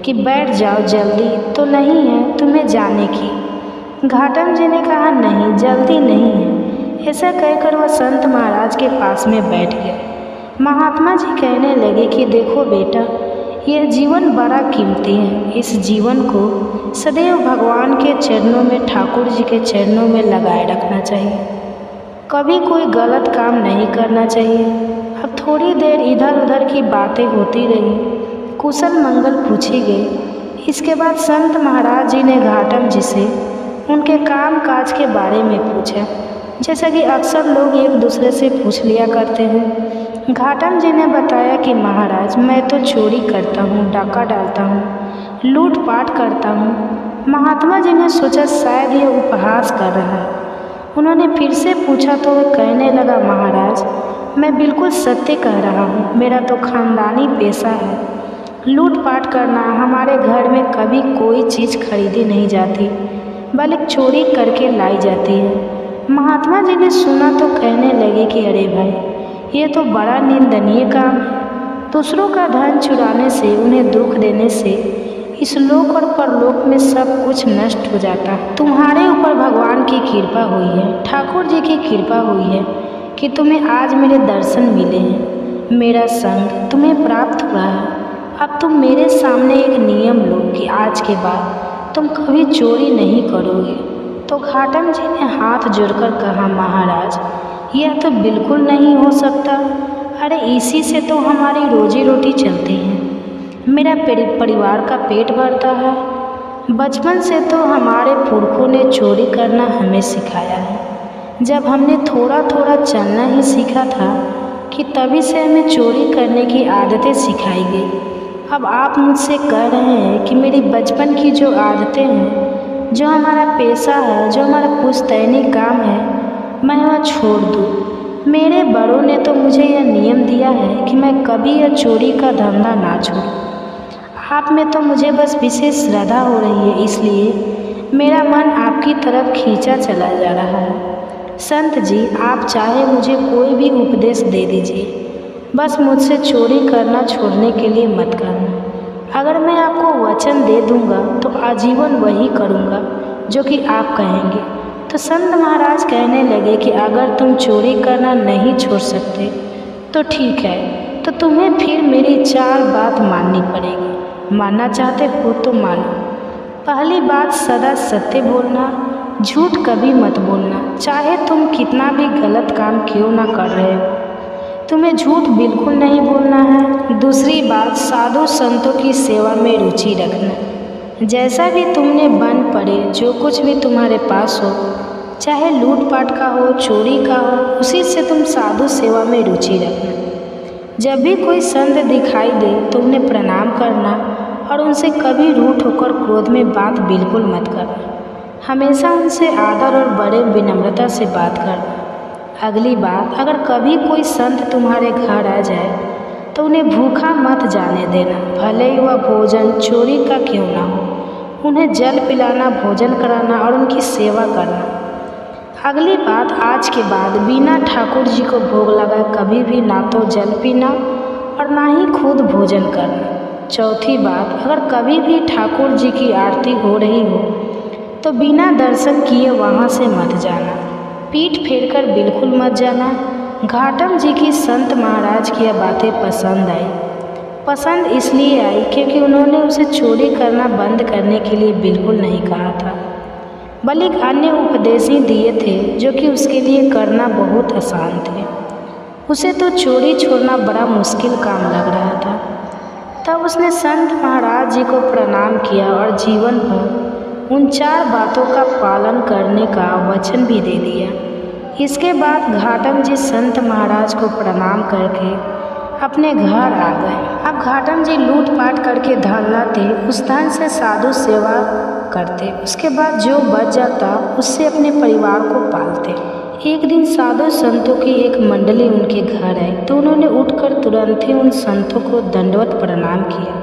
कि बैठ जाओ, जल्दी तो नहीं है तुम्हें जाने की। घाटम जी ने कहा नहीं, जल्दी नहीं है। ऐसा कहकर वह संत महाराज के पास में बैठ गए। महात्मा जी कहने लगे कि देखो बेटा, यह जीवन बड़ा कीमती है। इस जीवन को सदैव भगवान के चरणों में, ठाकुर जी के चरणों में लगाए रखना चाहिए। कभी कोई गलत काम नहीं करना चाहिए। अब थोड़ी देर इधर उधर की बातें होती रही, कुशल मंगल पूछी गई। इसके बाद संत महाराज जी ने घाटम जी से उनके काम काज के बारे में पूछा, जैसा कि अक्सर लोग एक दूसरे से पूछ लिया करते हैं। घाटम जी ने बताया कि महाराज, मैं तो चोरी करता हूँ, डाका डालता हूँ, लूटपाट करता हूँ। महात्मा जी ने सोचा शायद ये उपहास कर रहा है। उन्होंने फिर से पूछा तो वह कहने लगा, महाराज, मैं बिल्कुल सत्य कह रहा हूँ। मेरा तो खानदानी पेशा है लूटपाट करना। हमारे घर में कभी कोई चीज़ खरीदी नहीं जाती, बल्कि चोरी करके लाई जाती है। महात्मा जी ने सुना तो कहने लगे कि अरे भाई, ये तो बड़ा निंदनीय काम है। दूसरों का धन चुराने से, उन्हें दुख देने से इस लोक और परलोक में सब कुछ नष्ट हो जाता है। तुम्हारे ऊपर भगवान की कृपा हुई है, ठाकुर जी की कृपा हुई है कि तुम्हें आज मेरे दर्शन मिले हैं, मेरा संग तुम्हें प्राप्त हुआ है। अब तुम मेरे सामने एक नियम लो कि आज के बाद तुम कभी चोरी नहीं करोगे। तो घाटम जी ने हाथ जोड़कर कहा, महाराज, यह तो बिल्कुल नहीं हो सकता। अरे इसी से तो हमारी रोजी रोटी चलती है, मेरा परिवार का पेट भरता है। बचपन से तो हमारे पुरखों ने चोरी करना हमें सिखाया है। जब हमने थोड़ा थोड़ा चलना ही सीखा था कि तभी से हमें चोरी करने की आदतें सिखाई गई। अब आप मुझसे कह रहे हैं कि मेरी बचपन की जो आदतें हैं, जो हमारा पेशा है, जो हमारा पुश्तैनी काम है, मैं वह छोड़ दूँ। मेरे बड़ों ने तो मुझे यह नियम दिया है कि मैं कभी यह चोरी का धंधा ना छोड़ूं। आप में तो मुझे बस विशेष श्रद्धा हो रही है, इसलिए मेरा मन आपकी तरफ खींचा चला जा रहा है। संत जी, आप चाहे मुझे कोई भी उपदेश दे दीजिए, बस मुझसे चोरी करना छोड़ने के लिए मत करना। अगर मैं आपको वचन दे दूंगा तो आजीवन वही करूंगा जो कि आप कहेंगे। तो संत महाराज कहने लगे कि अगर तुम चोरी करना नहीं छोड़ सकते तो ठीक है, तो तुम्हें फिर मेरी 4 बात माननी पड़ेगी। मानना चाहते हो तो मानो। पहली बात, सदा सत्य बोलना, झूठ कभी मत बोलना, चाहे तुम कितना भी गलत काम क्यों ना कर रहे हो, तुम्हें झूठ बिल्कुल नहीं बोलना है। दूसरी बात, साधु संतों की सेवा में रुचि रखना। जैसा भी तुमने बन पड़े, जो कुछ भी तुम्हारे पास हो, चाहे लूटपाट का हो, चोरी का हो, उसी से तुम साधु सेवा में रुचि रखना। जब भी कोई संत दिखाई दे तो उन्हें प्रणाम करना और उनसे कभी रूठ होकर क्रोध में बात बिल्कुल मत करना। हमेशा उनसे आदर और बड़े विनम्रता से बात करना। अगली बात, अगर कभी कोई संत तुम्हारे घर आ जाए तो उन्हें भूखा मत जाने देना, भले ही वह भोजन चोरी का क्यों ना हो। उन्हें जल पिलाना, भोजन कराना और उनकी सेवा करना। अगली बात, आज के बाद बिना ठाकुर जी को भोग लगाए कभी भी ना तो जल पीना और ना ही खुद भोजन करना। चौथी बात, अगर कभी भी ठाकुर जी की आरती हो रही हो तो बिना दर्शन किए वहाँ से मत जाना, पीठ फेरकर बिल्कुल मत जाना। घाटम जी की संत महाराज की यह बातें पसंद आई। पसंद इसलिए आई क्योंकि उन्होंने उसे चोरी करना बंद करने के लिए बिल्कुल नहीं कहा था, बल्कि अन्य उपदेश ही दिए थे जो कि उसके लिए करना बहुत आसान थे। उसे तो चोरी छोड़ना बड़ा मुश्किल काम लग रहा था। तब उसने संत महाराज जी को प्रणाम किया और जीवन भर उन 4 बातों का पालन करने का वचन भी दे दिया। इसके बाद घाटम जी संत महाराज को प्रणाम करके अपने घर आ गए। अब घाटम जी लूटपाट करके धन लाते, उस धन से साधु सेवा करते, उसके बाद जो बच जाता उससे अपने परिवार को पालते। एक दिन साधु संतों की एक मंडली उनके घर आई तो उन्होंने उठकर तुरंत ही उन संतों को दंडवत प्रणाम किया,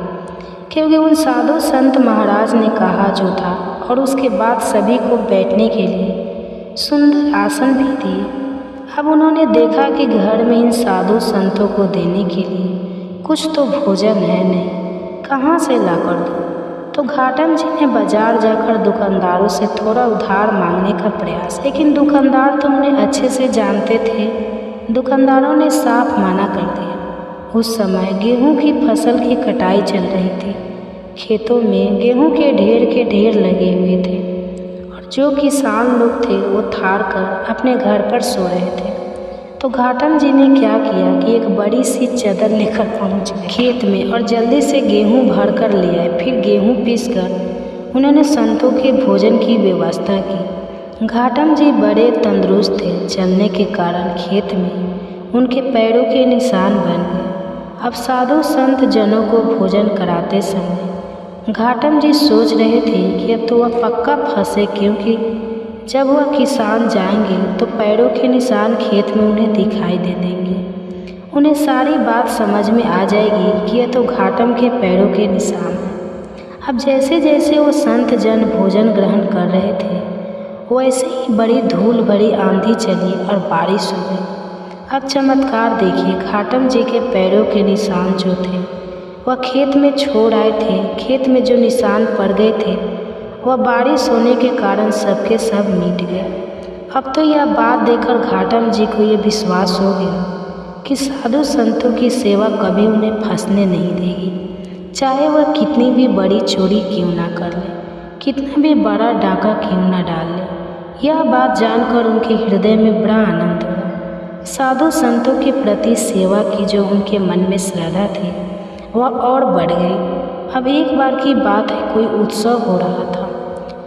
क्योंकि उन साधु संत महाराज ने कहा जो था, और उसके बाद सभी को बैठने के लिए सुंदर आसन भी दिए। अब उन्होंने देखा कि घर में इन साधु संतों को देने के लिए कुछ तो भोजन है नहीं, कहाँ से ला कर दूँ। तो घाटम जी ने बाजार जाकर दुकानदारों से थोड़ा उधार मांगने का प्रयास, लेकिन दुकानदार तो उन्हें अच्छे से जानते थे। दुकानदारों ने साफ मना कर दिया। उस समय गेहूं की फसल की कटाई चल रही थी। खेतों में गेहूं के ढेर लगे हुए थे और जो किसान लोग थे वो थार कर अपने घर पर सो रहे थे। तो घाटम जी ने क्या किया कि एक बड़ी सी चादर लेकर पहुंच गए खेत में और जल्दी से गेहूं भर कर ले आए। फिर गेहूं पीस कर उन्होंने संतों के भोजन की व्यवस्था की। घाटम जी बड़े तंदुरुस्त थे, चलने के कारण खेत में उनके पैरों के निशान बन गए। अब साधु संत जनों को भोजन कराते समय घाटम जी सोच रहे थे कि अब तो वह पक्का फंसे, क्योंकि जब वह किसान जाएंगे तो पैरों के निशान खेत में उन्हें दिखाई दे देंगे। उन्हें सारी बात समझ में आ जाएगी कि यह तो घाटम के पैरों के निशान हैं। अब जैसे जैसे वो संत जन भोजन ग्रहण कर रहे थे, वैसे ही बड़ी धूल भरी आंधी चली और बारिश हो गई। अब चमत्कार देखिए, घाटम जी के पैरों के निशान जो थे वह खेत में छोड़ आए थे। खेत में जो निशान पड़ गए थे वह बारिश होने के कारण सबके सब मिट गए। अब तो यह बात देखकर घाटम जी को ये विश्वास हो गया कि साधु संतों की सेवा कभी उन्हें फंसने नहीं देगी, चाहे वह कितनी भी बड़ी चोरी क्यों ना कर ले, कितना भी बड़ा डाका क्यों ना डाल ले। यह बात जानकर उनके हृदय में बड़ा आनंद हुआ। साधु संतों के प्रति सेवा की जो उनके मन में श्रद्धा थी वह और बढ़ गई। अब एक बार की बात है, कोई उत्सव हो रहा था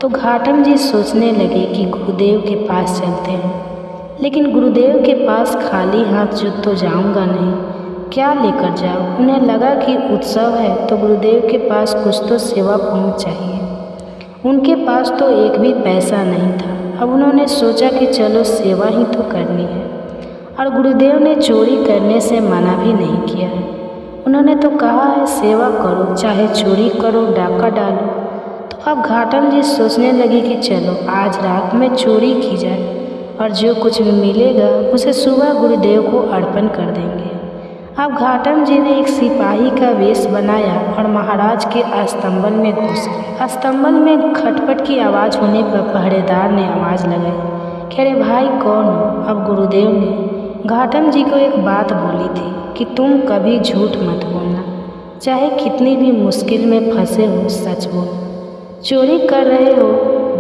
तो घाटम जी सोचने लगे कि गुरुदेव के पास चलते हैं, लेकिन गुरुदेव के पास खाली हाथ जो तो जाऊंगा नहीं, क्या लेकर जाऊं। उन्हें लगा कि उत्सव है तो गुरुदेव के पास कुछ तो सेवा पहुंच चाहिए। उनके पास तो एक भी पैसा नहीं था। अब उन्होंने सोचा कि चलो सेवा ही तो करनी है, और गुरुदेव ने चोरी करने से मना भी नहीं किया है। उन्होंने तो कहा है सेवा करो, चाहे चोरी करो, डाका डालो। तो अब घाटम जी सोचने लगे कि चलो आज रात में चोरी की जाए और जो कुछ भी मिलेगा उसे सुबह गुरुदेव को अर्पण कर देंगे। अब घाटम जी ने एक सिपाही का वेश बनाया और महाराज के अस्तंबल में घुस गए। अस्तंबल में खटपट की आवाज़ होने पर पहरेदार ने आवाज़ लगाई कि अरे भाई कौन हो। अब गुरुदेव ने घाटम जी को एक बात बोली थी कि तुम कभी झूठ मत बोलना, चाहे कितनी भी मुश्किल में फंसे हो, सच बोलो। चोरी कर रहे हो,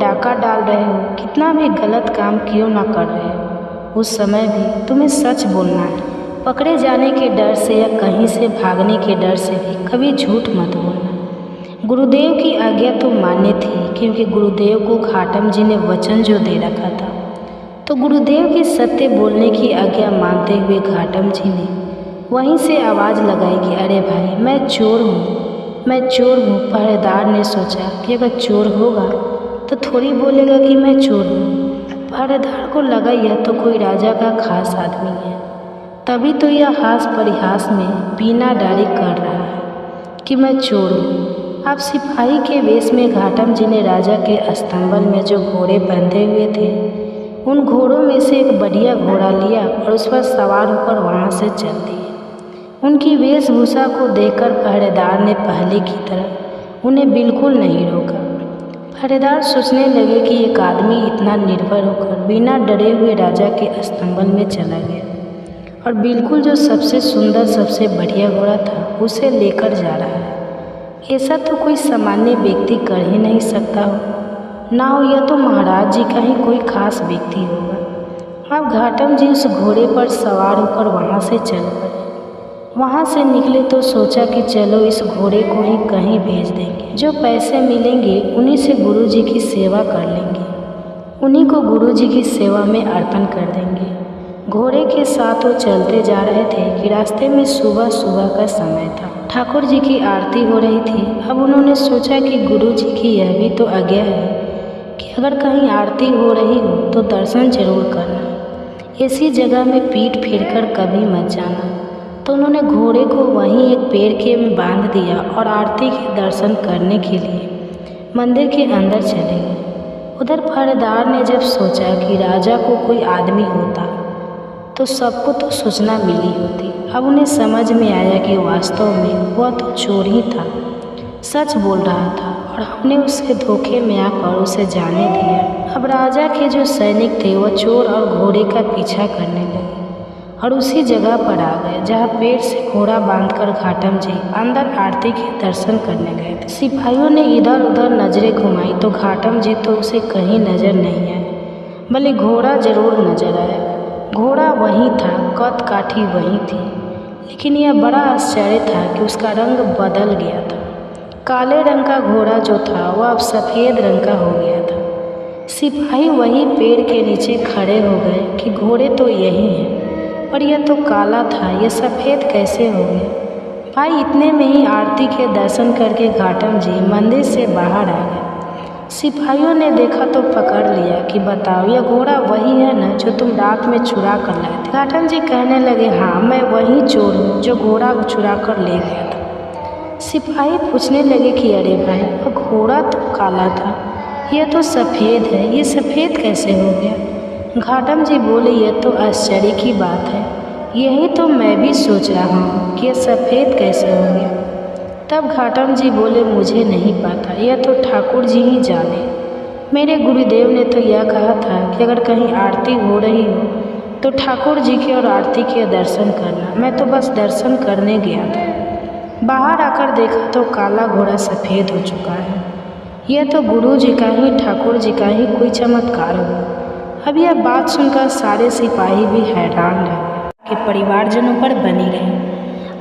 डाका डाल रहे हो, कितना भी गलत काम क्यों ना कर रहे हो, उस समय भी तुम्हें सच बोलना है। पकड़े जाने के डर से या कहीं से भागने के डर से भी कभी झूठ मत बोलना। गुरुदेव की आज्ञा तो मान्य थी, क्योंकि गुरुदेव को घाटम जी ने वचन जो दे रखा था। तो गुरुदेव के सत्य बोलने की आज्ञा मानते हुए घाटम जी ने वहीं से आवाज़ लगाई कि अरे भाई मैं चोर हूँ, मैं चोर हूँ। पहरेदार ने सोचा कि अगर चोर होगा तो थोड़ी बोलेगा कि मैं चोर हूँ। पहरेदार को लगा यह तो कोई राजा का खास आदमी है, तभी तो यह हास परिहास में बिना डारी कर रहा है कि मैं चोर हूँ। अब सिपाही के वेश में घाटम जी ने राजा के अस्तंबल में जो घोड़े बंधे हुए थे उन घोड़ों में से एक बढ़िया घोड़ा लिया और उस पर सवार होकर वहाँ से चल दिए। उनकी वेशभूषा को देखकर पहरेदार ने पहले की तरह उन्हें बिल्कुल नहीं रोका। पहरेदार सोचने लगे कि एक आदमी इतना निर्भय होकर बिना डरे हुए राजा के अस्तंबल में चला गया और बिल्कुल जो सबसे सुंदर सबसे बढ़िया घोड़ा था उसे लेकर जा रहा है। ऐसा तो कोई सामान्य व्यक्ति कर ही नहीं सकता हो, ना हो यह तो महाराज जी का ही कोई खास व्यक्ति होगा। अब घाटम जी उस घोड़े पर सवार होकर वहाँ से चल पड़े। वहाँ से निकले तो सोचा कि चलो इस घोड़े को ही कहीं भेज देंगे, जो पैसे मिलेंगे उन्हीं से गुरु जी की सेवा कर लेंगे, उन्हीं को गुरु जी की सेवा में अर्पण कर देंगे। घोड़े के साथ वो चलते जा रहे थे कि रास्ते में सुबह सुबह का समय था। ठाकुर जी की आरती हो रही थी। अब उन्होंने सोचा कि गुरु जी की यह भी तो आज्ञा है कि अगर कहीं आरती हो रही हो तो दर्शन जरूर करना, ऐसी जगह में पीठ फेरकर कभी मत जाना। तो उन्होंने घोड़े को वहीं एक पेड़ के में बांध दिया और आरती के दर्शन करने के लिए मंदिर के अंदर चले गए। उधर पहरेदार ने जब सोचा कि राजा को कोई आदमी होता तो सबको तो सूचना मिली होती। अब उन्हें समझ में आया कि वास्तव में वह तो चोर ही था, सच बोल रहा था और हमने उसे धोखे में आकर उसे जाने दिया। अब राजा के जो सैनिक थे वह चोर और घोड़े का पीछा करने लगे और उसी जगह पर आ गए जहाँ पेड़ से घोड़ा बांधकर घाटम जी अंदर आरती के दर्शन करने गए थे। सिपाहियों ने इधर उधर नजरें घुमाई तो घाटम जी तो उसे कहीं नजर नहीं आए, भले घोड़ा जरूर नजर आया। घोड़ा वहीं था, कद काठी वहीं थी, लेकिन यह बड़ा आश्चर्य था कि उसका रंग बदल गया था। काले रंग का घोड़ा जो था वह अब सफ़ेद रंग का हो गया था। सिपाही वहीं पेड़ के नीचे खड़े हो गए कि घोड़े तो यही हैं, पर यह तो काला था, यह सफ़ेद कैसे हो गया। भाई इतने में ही आरती के दर्शन करके घाटम जी मंदिर से बाहर आ गए। सिपाहियों ने देखा तो पकड़ लिया कि बताओ यह घोड़ा वही है ना जो तुम रात में चुरा कर लाए थे। घाटम जी कहने लगे, हाँ मैं वही चोर हूँ जो घोड़ा चुरा कर ले गया था। सिपाही पूछने लगे कि अरे भाई वह घोड़ा तो काला था, यह तो सफ़ेद है, ये सफ़ेद कैसे हो गया। घाटम जी बोले, यह तो आश्चर्य की बात है, यही तो मैं भी सोच रहा हूँ कि यह सफ़ेद कैसे हो गया। तब घाटम जी बोले, मुझे नहीं पता, यह तो ठाकुर जी ही जाने। मेरे गुरुदेव ने तो यह कहा था कि अगर कहीं आरती हो रही हो तो ठाकुर जी के और आरती के दर्शन करना। मैं तो बस दर्शन करने गया था। बाहर आकर देखा तो काला घोड़ा सफ़ेद हो चुका है। यह तो गुरु जी का ही, ठाकुर जी का ही कोई चमत्कार हो। अब यह बात सुनकर सारे सिपाही भी हैरान रहे कि परिवारजनों पर बनी रहे।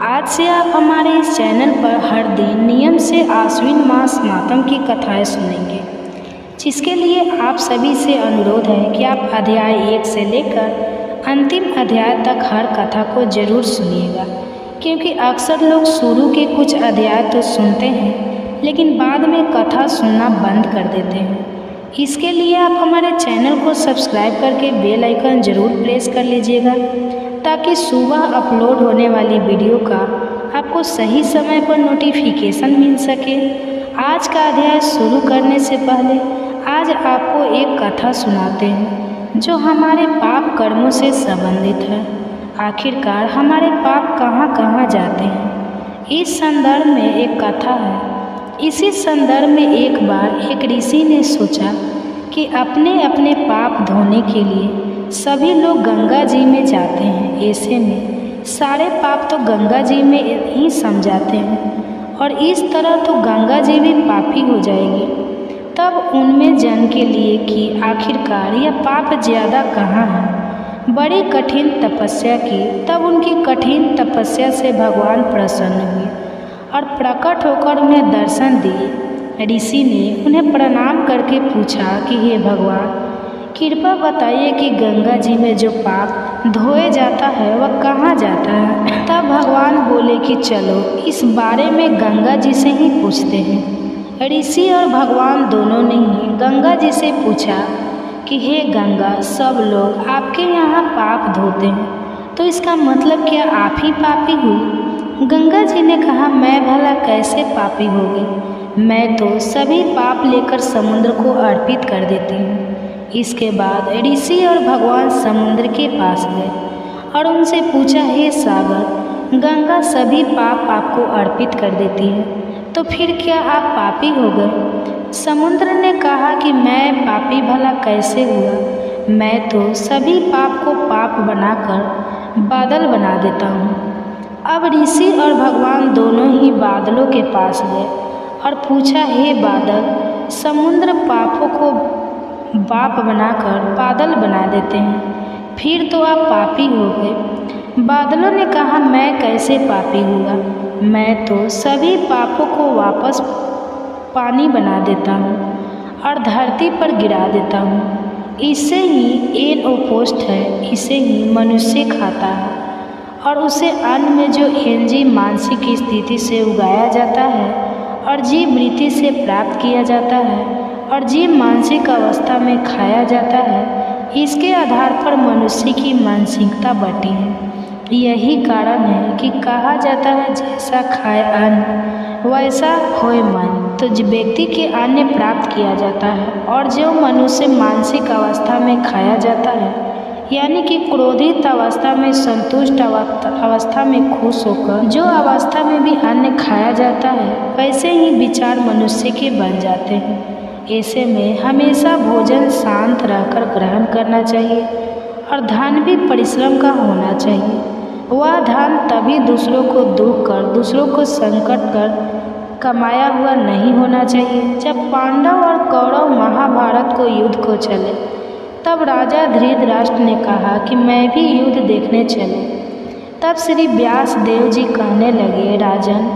आज से आप हमारे इस चैनल पर हर दिन नियम से आश्विन मास मातम की कथाएं सुनेंगे, जिसके लिए आप सभी से अनुरोध है कि आप अध्याय 1 से लेकर अंतिम अध्याय तक हर कथा को जरूर सुनिएगा, क्योंकि अक्सर लोग शुरू के कुछ अध्याय तो सुनते हैं लेकिन बाद में कथा सुनना बंद कर देते हैं। इसके लिए आप हमारे चैनल को सब्सक्राइब करके बेल आइकन ज़रूर प्रेस कर लीजिएगा, ताकि सुबह अपलोड होने वाली वीडियो का आपको सही समय पर नोटिफिकेशन मिल सके। आज का अध्याय शुरू करने से पहले आज आपको एक कथा सुनाते हैं जो हमारे पाप कर्मों से संबंधित है। आखिरकार हमारे पाप कहाँ कहाँ जाते हैं, इस संदर्भ में एक कथा है। इसी संदर्भ में एक बार एक ऋषि ने सोचा कि अपने अपने पाप धोने के लिए सभी लोग गंगा जी में जाते हैं। ऐसे में सारे पाप तो गंगा जी में ही सम जाते हैं और इस तरह तो गंगा जी भी पापी हो जाएगी। तब उनमें जन के लिए कि आखिरकार यह पाप ज़्यादा कहाँ है, बड़ी कठिन तपस्या की। तब उनकी कठिन तपस्या से भगवान प्रसन्न हुए और प्रकट होकर उन्हें दर्शन दिए। ऋषि ने उन्हें प्रणाम करके पूछा कि हे भगवान, कृपा बताइए कि गंगा जी में जो पाप धोए जाता है वह कहाँ जाता है। तब भगवान बोले कि चलो इस बारे में गंगा जी से ही पूछते हैं। ऋषि और भगवान दोनों ने ही गंगा जी से पूछा कि हे गंगा, सब लोग आपके यहाँ पाप धोते हैं, तो इसका मतलब क्या आप ही पापी हुई। गंगा जी ने कहा, मैं भला कैसे पापी हो गई, मैं तो सभी पाप लेकर समुद्र को अर्पित कर देती हूँ। इसके बाद ऋषि और भगवान समुद्र के पास गए और उनसे पूछा, हे सागर, गंगा सभी पाप आपको अर्पित कर देती है, तो फिर क्या आप पापी हो गए। समुद्र ने कहा कि मैं पापी भला कैसे हुआ, मैं तो सभी पाप को पाप बनाकर बादल बना देता हूँ। अब ऋषि और भगवान दोनों ही बादलों के पास गए और पूछा, हे बादल, समुद्र पापों को बाप बनाकर बादल बना देते हैं, फिर तो आप पापी हो गए। बादलों ने कहा, मैं कैसे पापी हुआ, मैं तो सभी पापों को वापस पानी बना देता हूँ और धरती पर गिरा देता हूँ। इसे ही एन ओपोस्ट है, इसे ही मनुष्य खाता है और उसे अन्न में जो एनर्जी मानसिक स्थिति से उगाया जाता है और जीव वृत्ति से प्राप्त किया जाता है और जीव मानसिक अवस्था में खाया जाता है, इसके आधार पर मनुष्य की मानसिकता बटी है। यही कारण है कि कहा जाता है, जैसा खाए अन्न वैसा होए मन। तो जो व्यक्ति के अन्न प्राप्त किया जाता है और जो मनुष्य मानसिक अवस्था में खाया जाता है, यानी कि क्रोधित अवस्था में, संतुष्ट अवस्था में खुश होकर जो अवस्था में भी अन्न खाया जाता है, वैसे ही विचार मनुष्य के बन जाते हैं। ऐसे में हमेशा भोजन शांत रहकर ग्रहण करना चाहिए और धन भी परिश्रम का होना चाहिए। वह धन तभी दूसरों को दुख कर, दूसरों को संकट कर कमाया हुआ नहीं होना चाहिए। जब पांडव और कौरव महाभारत को युद्ध को चले, तब राजा धृतराष्ट्र ने कहा कि मैं भी युद्ध देखने चलूं। तब श्री व्यास देव जी कहने लगे, राजन,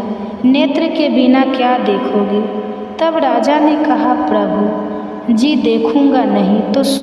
नेत्र के बिना क्या देखोगे। तब राजा ने कहा, प्रभु जी देखूंगा नहीं तो